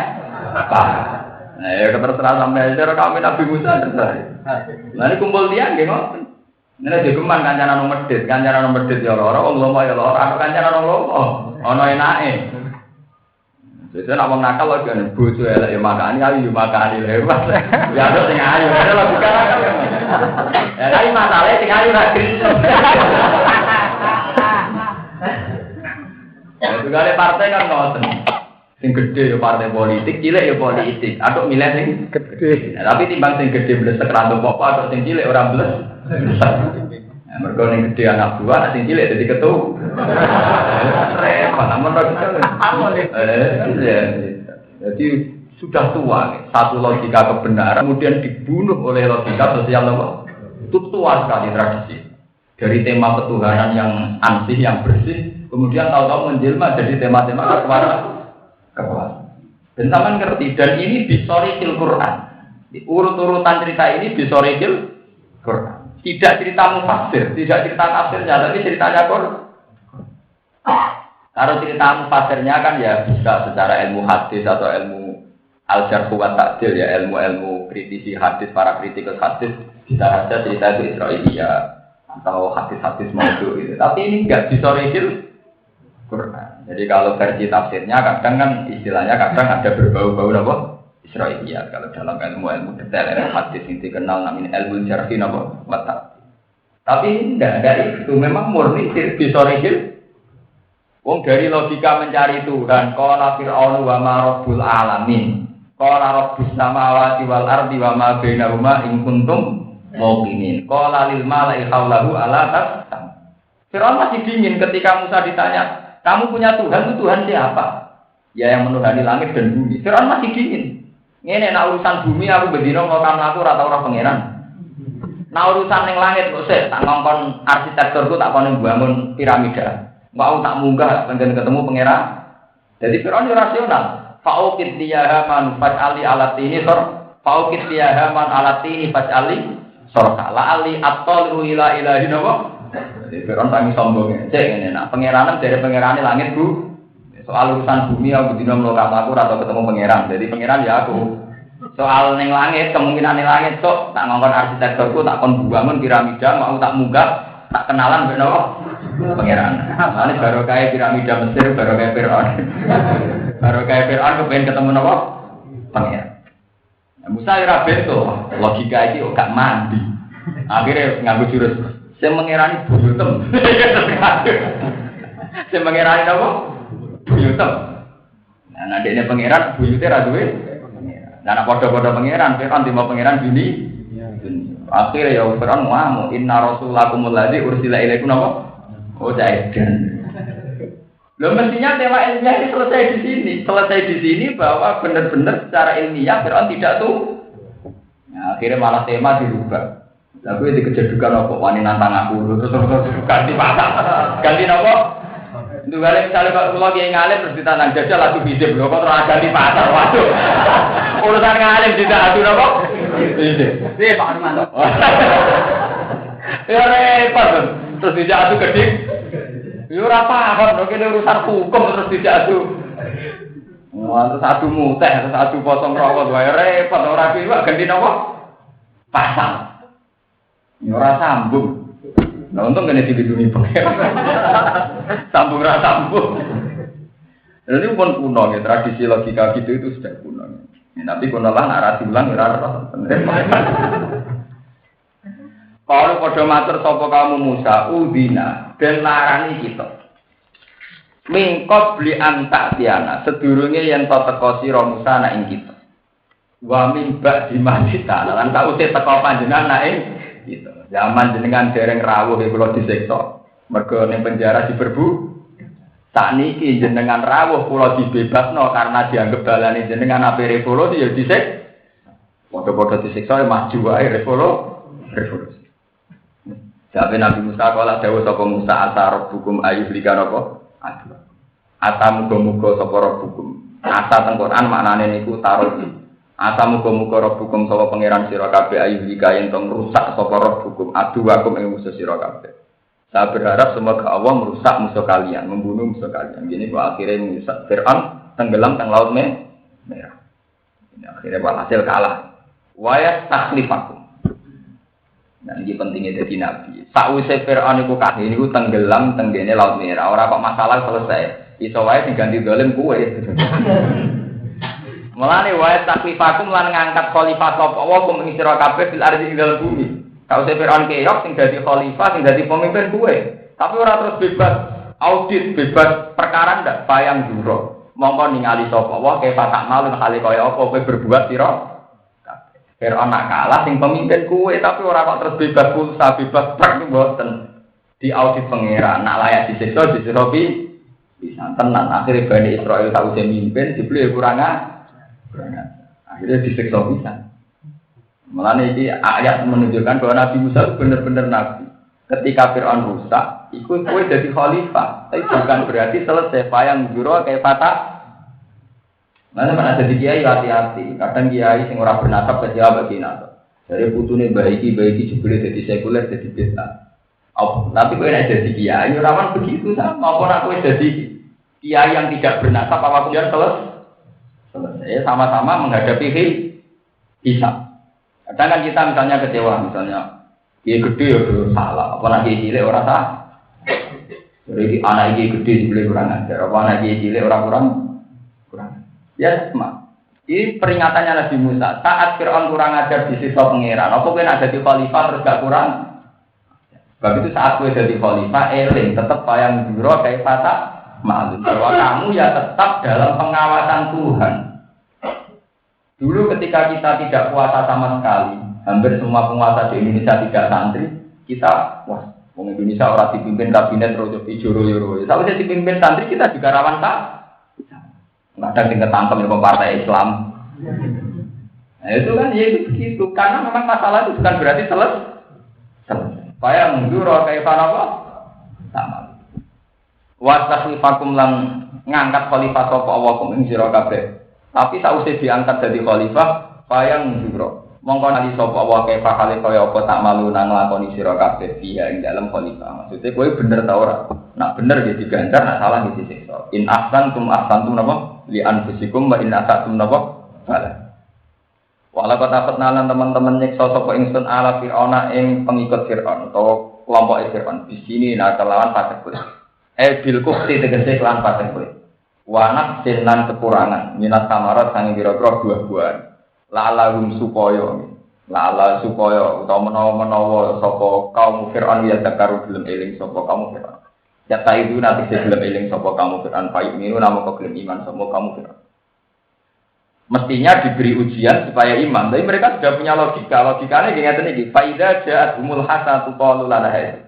Nah ya terserah sampeyan cara kami Nabi Musa terserah. Lah ini kumpul dia nggih ngoten. Nek digeman kancanan wong medhit ya lara, wong lomo ya lara, ana kancanan wong lomo, ana enake. Jadi nak wong nakal lagi kan bojo elek ya makani ayu yo makani lewat. Ya ada sing ayu, ada logika nakal. Ya tapi masalahnya sing ayu ra gelem. Ya tugale partai kan ngoten. Sing gedhe ya partai politik, cilik ya politik. Atuk milih sing gedhe. Nah, tapi timbang sing gedhe blesek ra apa atuk sing cilik ora blesek. Mergo ning gedhe anak buah, sing cilik dadi ketua. Repot, namun jadi sudah tua, satu logika kebenaran kemudian dibunuh oleh logika sosial itu tua sekali tradisi. Dari tema ketuhanan yang ansih, yang bersih, kemudian tahu-tahu menjelma jadi tema-tema kekuasaan. Dan taman ngerti, dan ini bisorikil Quran. Urut-urutan cerita ini bisorikil Quran. Tidak cerita mufassir, tidak cerita tafsirnya, tapi ceritanya Quran. Kalau cerita mufassirnya kan ya bisa secara ilmu hadis atau ilmu al-jarh wa ta'dil ya, ilmu kritisi hadis, para kritikus hadis bisa saja cerita itu Israiliyah atau hadis-hadis maudhu gitu. Tapi ini enggak bisorikil Quran. Jadi kalau versi tafsirnya kadang kan istilahnya kadang ada berbau-bau apa? Israiliyah. Kalau dalam ilmu detail hadis yang dikenal namanya ilmu jarh wa ta'dil. Tapi enggak itu memang murni bisorikil. Wong dari logika mencari Tuhan, qala fir'aunu wa ma rabbul alamin. Qala rabbus samawati wal ardi wa ma bainahuma in kuntum muqinin. Qala lil mala'i haulahu ala tasam. Fir'aun masih dingin ketika Musa ditanya, "Kamu punya Tuhan, itu Tuhan siapa?" Ya yang menuhani langit dan bumi. Fir'aun masih dingin. Ngene nek urusan bumi aku bendina ngokam aku ora tau ora pangeran. Nek urusan ning langit kok sik tak ngongkon arsitekturku tak kono bangun piramida. Mau tak munggah pengen ketemu pangeran. Jadi Firaun rasional. Fa'ukit liya man fa'ali alatini sor. Fa'ukit liya man alatini fa'ali sor. La ali atol ila ilahi napa? Jadi Firaun tangi sombong. Cek ngene nak pangeranan dari pangerane langit, Bu. Soal urusan bumi aku dina mlokat aku ora tau ketemu pangeran. Jadi pangeran ya aku. Soal ning langit, kemungkinan ning langit tok tak ngongkon arsitekturku tak kon bangun piramida, mau tak munggah, tak kenalan mbek napa? Pangeran. Mane baru kaya piramida Mesir, baru kaya Firaun. Baru kaya Firaun kepen ketemu napa? Pangeran. Nah, Musa ora beto, logika iki kok gak mandi. Akhirnya nganggo jurus sing mengerani buyutem. Sing mengerani napa? Buyutem. Nah, nadene pangeran buyute ra duwe. Lah nek padha-padha pangeran, Firaun timba pangeran bini. Akhirnya ya Firaun ngomong, "Inna rasulakumul ladzi ursila ilaikum napa?" Oh, jaidan. Loh mestinya tema ilmiah ini selesai di sini bahwa benar-benar secara ilmiah Firaun tidak tuh. Nah, akhirnya malah tema dirubah. Lalu dikejadukan apa? Wani nantang aku terus ganti pasal, ganti apa? Itu kali misalnya kalau lagi ngalim terus ditantang jajal lagu hidup, loh kok terus ganti pasal, waduh. Urusan ngalim tidak adu apa? Hidup. Pak Armando. Ya repot. Terus tidak adu gede. Ya ora paham, kene urusan hukum terus tidak adu. Wah, terus adu muteh, terus adu potong rokok wae repot ora piye ganti napa? pasang. Ya ora sambung. Nah untung kene dilindungi pengen. Sambung ora sambung. Dan ini pun kuno ya, tradisi logika gitu itu sudah kuno. Ya, tapi kuno lah narasi ulang ya ora. Kalau pada matur sapa kamu Musa udina dan larani kita. Mingkot beli antak tiana sedurunge yen to teka sira Musa nak ing kita. Wa mimba dimajita lan tak usih teka panjenengan nak ing kita. Zaman jenengan dereng rawuh kula disiksa. Mergo ning penjara diberbu. Sakniki jenengan rawuh kula dibebasno karena dianggap dalane jenengan ape revolusi ya disik. Padha-padha disiksa maju wae revolusi. Sampai Nabi Musa kala dawuh sapa Musa asar hukum ayub likan apa? Asa muga-muga sapa hukum. Asa teng Quran maknane niku taruh. Asa muga-muga hukum sapa pangeran sira kabeh ayub lika yen tong rusak sapa hukum adu wakum ing musuh sira kabeh. Saya berharap semoga Allah merusak musuh kalian, membunuh musuh kalian. Gini kok akhirnya merusak Fir'aun tenggelam teng laut merah. Ini akhirnya walhasil kalah. Wayas takhlifakum. Nah ini pentingnya jadi nabi. Sakwise Fir'aun iku kabeh niku tenggelam tenggene laut merah. Ora kok masalah selesai. Iso wae diganti zalim kuwe. Mulane wae taklifakum lan ngangkat khalifah sapa wa kum ing sira kabeh fil ardi ing dalem bumi. Sakwise Fir'aun keok sing dadi khalifah sing dadi pemimpin kuwe. Tapi ora terus bebas audit, bebas perkara ndak bayang juro. Mongko ningali sapa wa ke pasak malun hale kaya apa kowe berbuat sira. Fir'aun nak kalah sing pemimpin kuwe tapi ora kok terus bebas pulsa bebas prak mboten di audit pangeran nak layak disiksa disuruh bisa tenan akhirnya Bani Israil tahu saya mimpin dibeli kurang akhirnya disiksa bisa malah ini ayat menunjukkan bahwa Nabi Musa benar-benar Nabi ketika Fir'aun rusak ikut kuwe jadi khalifah tapi bukan berarti selesai payang juro kayak patah. Mana mana jadi kiai hati-hati. Kadang kiai sing ora bernasab kecewa bagi nasab. Dari putune baiki jebule jadi sekuler jadi bid'ah. Tapi kowe nek jadi kiai ora begitu sama. Apa nek kowe jadi kiai yang tidak bernasab apa pun selesai sama-sama menghadapi hisab. Kadang kan kita misalnya kecewa misalnya kiai gede ya salah. Apa nek kiai cilik ora salah. Jadi anak kiai gede jebule kurang ajar. Apa anak kiai cilik ora kurang. Ya sama. Ini peringatannya Nabi Musa. Saat Fir'aun kurang ajar di sisa pangeran. Apa kowe nak jadi khalifah terus gak kurang? Sebab itu saat kowe jadi khalifah, eling tetap bayang juro kayak patah malu. Bahwa kamu ya tetap dalam pengawasan Tuhan. Dulu ketika kita tidak puasa sama sekali, hampir semua penguasa di Indonesia tidak santri, kita wah, orang Indonesia orang dipimpin kabinet rojo joro-joro. Kalau jadi dipimpin santri kita juga rawan tak. Kadang tinggal tampil di partai Islam. Nah itu kan ya itu begitu. Karena memang masalah itu bukan berarti selesai. Supaya mundur kayak apa? Sama. Wastaklifakum lang ngangkat khalifah sapa Allah kum ing sira kabeh. Tapi sausé diangkat jadi khalifah, supaya mundur. Mongko nali sapa Allah kayak khalifah kaya apa tak malu nang nglakoni sira kabeh dia ing dalam khalifah. Maksudnya kowe bener ta ora? Nak bener ya diganjar, nak salah ya disiksa. In ahsantum napa? Li anfusikum wa in asatum napa? Salah. Wala kata nalan teman-teman nyiksa sapa ingsun ala Fir'auna ing pengikut Fir'aun atau kelompok Fir'aun. Di sini nak kelawan fasik kulit. Bil kufti tegese kelan fasik kulit. Wanak sinan kekurangan minat samarat sange pira-pira buah-buahan. La'allahum supaya utawa menawa sapa kaum Fir'aun ya takaru gelem eling sapa kaum Fir'aun. Ya itu nanti gelem eling sapa kaum Fir'aun fa minu nama kok gelem iman sapa kaum Fir'aun. Mestinya diberi ujian supaya iman, tapi mereka sudah punya logika. Logikanya ngeten iki, faida ja'at humul hasanatu qalu lana hadza.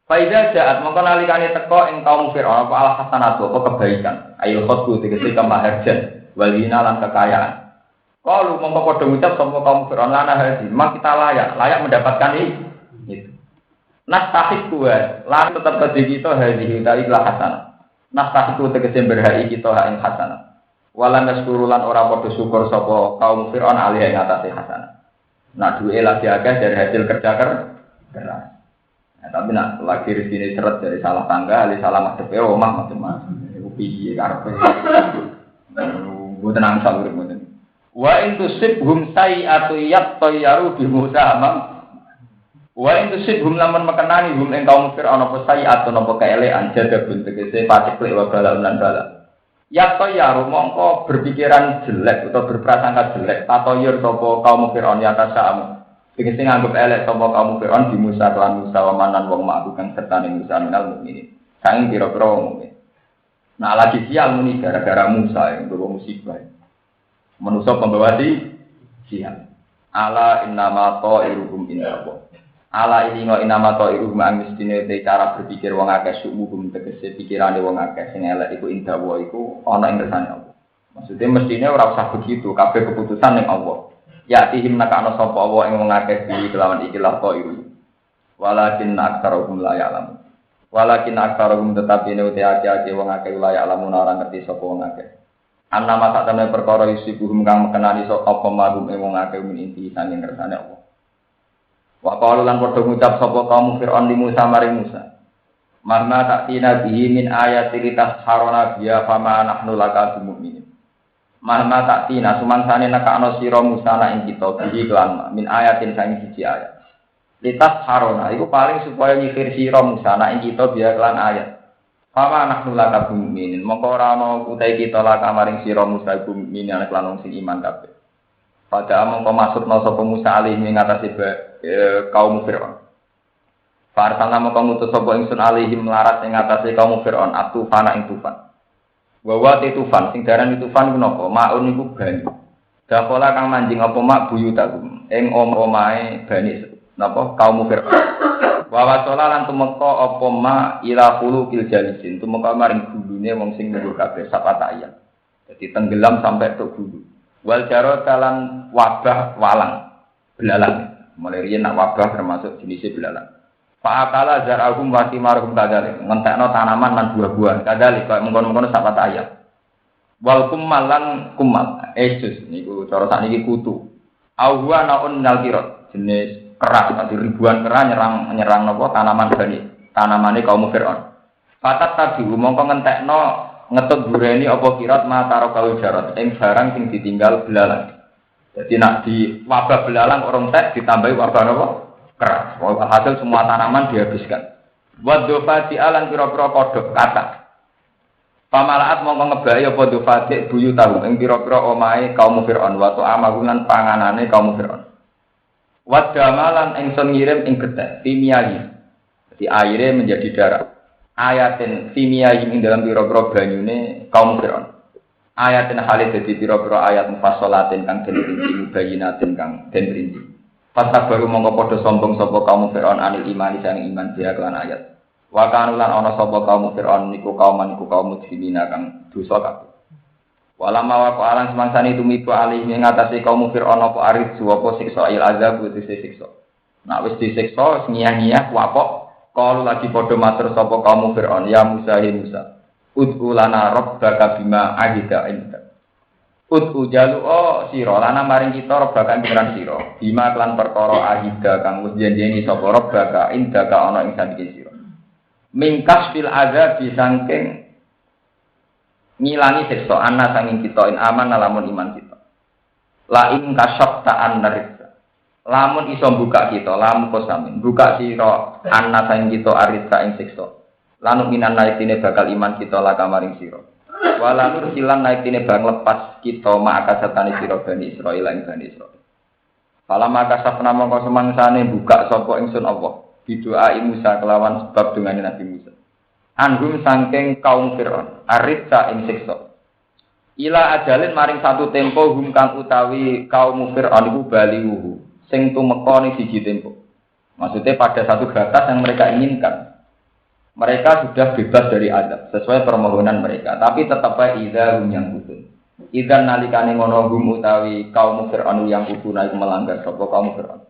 Faida ja'at mongko nalikane teko ing kaum Fir'aun apa al hasanatu apa kebaikan. Ayo khotbu tegese kemaharjan walina lan kekayaan. Kalau mongko padha ngucap sapa kaum Fir'aun lana hadza, mak kita layak mendapatkan itu. Nastahik kuat, lan tetap kedhi kita hadhihi ta ikhlas hasanah. Nastahik tegese berhak kita hak ing hasanah. Walan naskurulan ora padha syukur sapa kaum Fir'aun alih ing atase hasanah. Nak duwe lagi akeh dari hasil kerja keras. Nah, tapi nak lagi rezeki seret dari salah tangga, ali salah madhepe omah macam-macam. Iku piye karepe. Mboten angsal urip mboten. Wa in tusibhum sayi'atu yattayyaru bi Musa amam. Wa in tusibhum lamun mekenani hum ing kaum Fir'aun apa sayi'atu napa kaelekan jadabun tegese paciklek wa balaun lan bala. Yattayyaru mongko berpikiran jelek atau berprasangka jelek tatoyur sapa kaum Fir'aun ya tasam. Tegese nganggep elek sapa kaum Fir'aun di Musa lan Musa wa manan wong ma'ku kang sertane Musa minal mukminin. Saking pira-pira wong mukmin. Nah lagi sial muni gara-gara Musa yang bawa musibah. Manusia pembawa sial. Ala innama ta'iruhum indallah. Ala ilingo innama ta'iruhum angistine te cara berpikir wong akeh sumuhum tegese pikirane wong akeh sing elek iku indallah iku ana ing kersane Allah. Maksudnya mestine ora usah begitu, kabeh keputusan ning Allah. Ya tihim nakana sapa Allah ing wong akeh iki kelawan iki la ta'iruhum. Walakin aktsaruhum la ya'lamun. Walakin aktsaruhum tetapi ne uti ake wong akeh la ya'lamun ora ngerti sapa wong akeh. Annama sak temene perkara isibuhum kang mekenani sok apa magum wong akeh min inti sanging kersane Allah. Wa qalu lan padha ngucap sapa kaum Fir'aun li Musa maring Musa. Marna ta'tina bihi min ayati litasharona biya fama nahnu laka bimu'minin. Marna ta'tina sumangsane nekakno sira Musa na ing kita bihi kelan min ayatin sanging siji ayat. Litasharona iku paling supaya nyifir sira Musa na ing kita biya kelan ayat. Fama nahnu laka bimu'minin mongko ora ana utai kita laka maring sira Musa bimu'minin ana kelan wong sing iman kabeh. Pada mongko maksudna sapa Musa alih ing atase kaum Fir'aun. Farsalna mongko ngutus sapa ingsun alihim melarat ing atase kaum Fir'aun atufana ing tufan. Wa tufan sing darani tufan menapa? Maun iku banyu. Dakola kang manjing apa mak buyutagum ing omahe bani napa kaum Fir'aun. Wa wasala lan tumeka apa ma ila qulul jalisin tumeka maring gulune wong sing nunggu kabeh sapata ayat. Jadi tenggelam sampai tok gulu. Wal jarot kalan wabah walang belalang. Mulai riyen nak wabah termasuk jenis belalang. Fa akala zarahum wa simarhum kadalik. Ngentekno tanaman lan buah-buahan kadalik kaya mengkon-mengkon sapata ayat. Wal kummal lan kummal esus niku cara sakniki kutu. Awwa naun nalkirat jenis kerak nanti ribuan kerak nyerang napa tanaman bani tanamane kaum Fir'aun. Fatat tadi mongko ngentekno ngetut dureni apa kirat mataro kaul jarat ing barang sing ditinggal belalang. Jadi nak di wabah belalang orang tek ditambahi wabah napa keras. Hasil semua tanaman dihabiskan. Wadofati alan pira-pira kodhok kathah. Pamalaat mongko ngebahi apa dofati buyu tahu ing pira-pira omahe kaum Fir'aun wa ta'amalan panganane kaum Fir'aun. Wadamalan ingsun ngirim ing gethek timiyahi. Jadi airnya menjadi darah. Ayatin timiyahi ing dalam pira-pira banyune kaum Fir'aun. Ayatin halid dadi pira-pira ayat mufassalatin kang den rinci bayinatin kang den rinci. Pasal baru mongko padha sombong sapa kaum Fir'aun anil iman sang iman dia kelan ayat. Wa kanulan ana sapa kaum Fir'aun niku kaum mujrimina kang dosa kabeh. Walama wa alang semangsane tumibu alih ing atase kaum Fir'aun apa arid apa siksa il azab kudu siksa. Nek wis disiksa ngiyah-ngiyah wapok kalau lagi padha matur sapa kaum Fir'aun ya Musa hi Musa. Ud'u lana rabbaka bima ahida inda. Ud'u jalu sira lana maring kita rabbaka pengiran sira. Bima kelan perkara ahida kang wis janjeni sapa rabbaka inda ka ana ing sandike sira. Mingkas fil azab disangking ngilangi siksa ana sanging kita in aman lamun iman kita. La in kasyaf ta'an narisa. Lamun iso buka kita, lamun kosamin buka sira ana sanging kita arisa ing siksa. Lanu minan naikine bakal iman kita la kamaring sira. Wala nur silan naikine bang lepas kita maka satane sira Bani Israil ing Bani Israil. Fala maka safna mongko semangsane buka sapa ingsun Allah. Bidoa Musa kelawan sebab dungane Nabi Musa. Anhum sangking kaum Fir'aun arisa ing siksa. Ila ajalin maring satu tempo hum kang utawi kaum Fir'aun iku baliwuhu sing tumeka ning siji tempo. Maksudnya pada satu batas yang mereka inginkan. Mereka sudah bebas dari azab sesuai permohonan mereka, tapi tetap aja idza hum yang kutun. Idza nalikane ngono hum utawi kaum Fir'aun yang kutuna iku melanggar sapa kaum Fir'aun.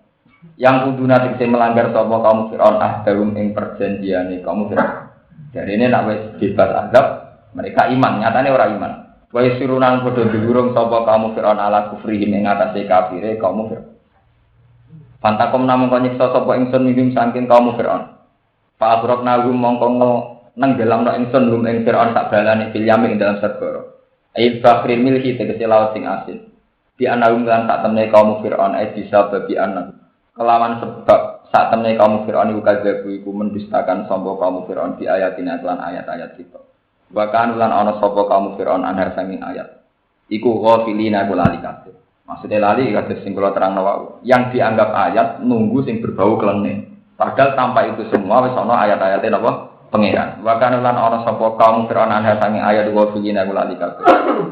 Yang kutuna dikse melanggar sapa kaum Fir'aun ahdarum ing perjanjiane kaum Fir'aun. Jadi ini nak wis bebas azab, mereka iman, nyatane ora iman. Wa yasirunan padha diurung sapa kaum Fir'aun ala kufrihim ing atase kafire kaum Fir'aun. Pantakom namung nyiksa sapa ingsun minggim saking kaum Fir'aun. Fa abrokna hum mongko nenggelamno ingsun hum ing Fir'aun sak balane fil yamin dalam segara. Ail bakril milhi tegese laut sing asin. Di anahum lan sak temne kaum Fir'aun bisa babi anak. Kelawan sebab sak temne kaum Fir'aun iku kadhebu iku mendustakan sapa kaum Fir'aun di ayatina lan ayat-ayat kita. Bahkan lan ana sapa kaum Fir'aun anhar sami ayat. Iku ghafilina lali kabeh. Maksudnya lali kados sing kula terangno wae. Yang dianggap ayat nunggu sing berbau kelene. Padahal tanpa itu semua wis ana ayat-ayate napa? Pengiran. Bahkan lan ana sapa kaum Fir'aun anhar sami ayat ghafilina lali kabeh.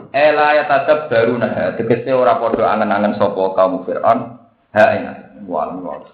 Ela ayat adab baru nah tegese ora padha angen-angen sapa kaum Fir'aun. Ha ing wa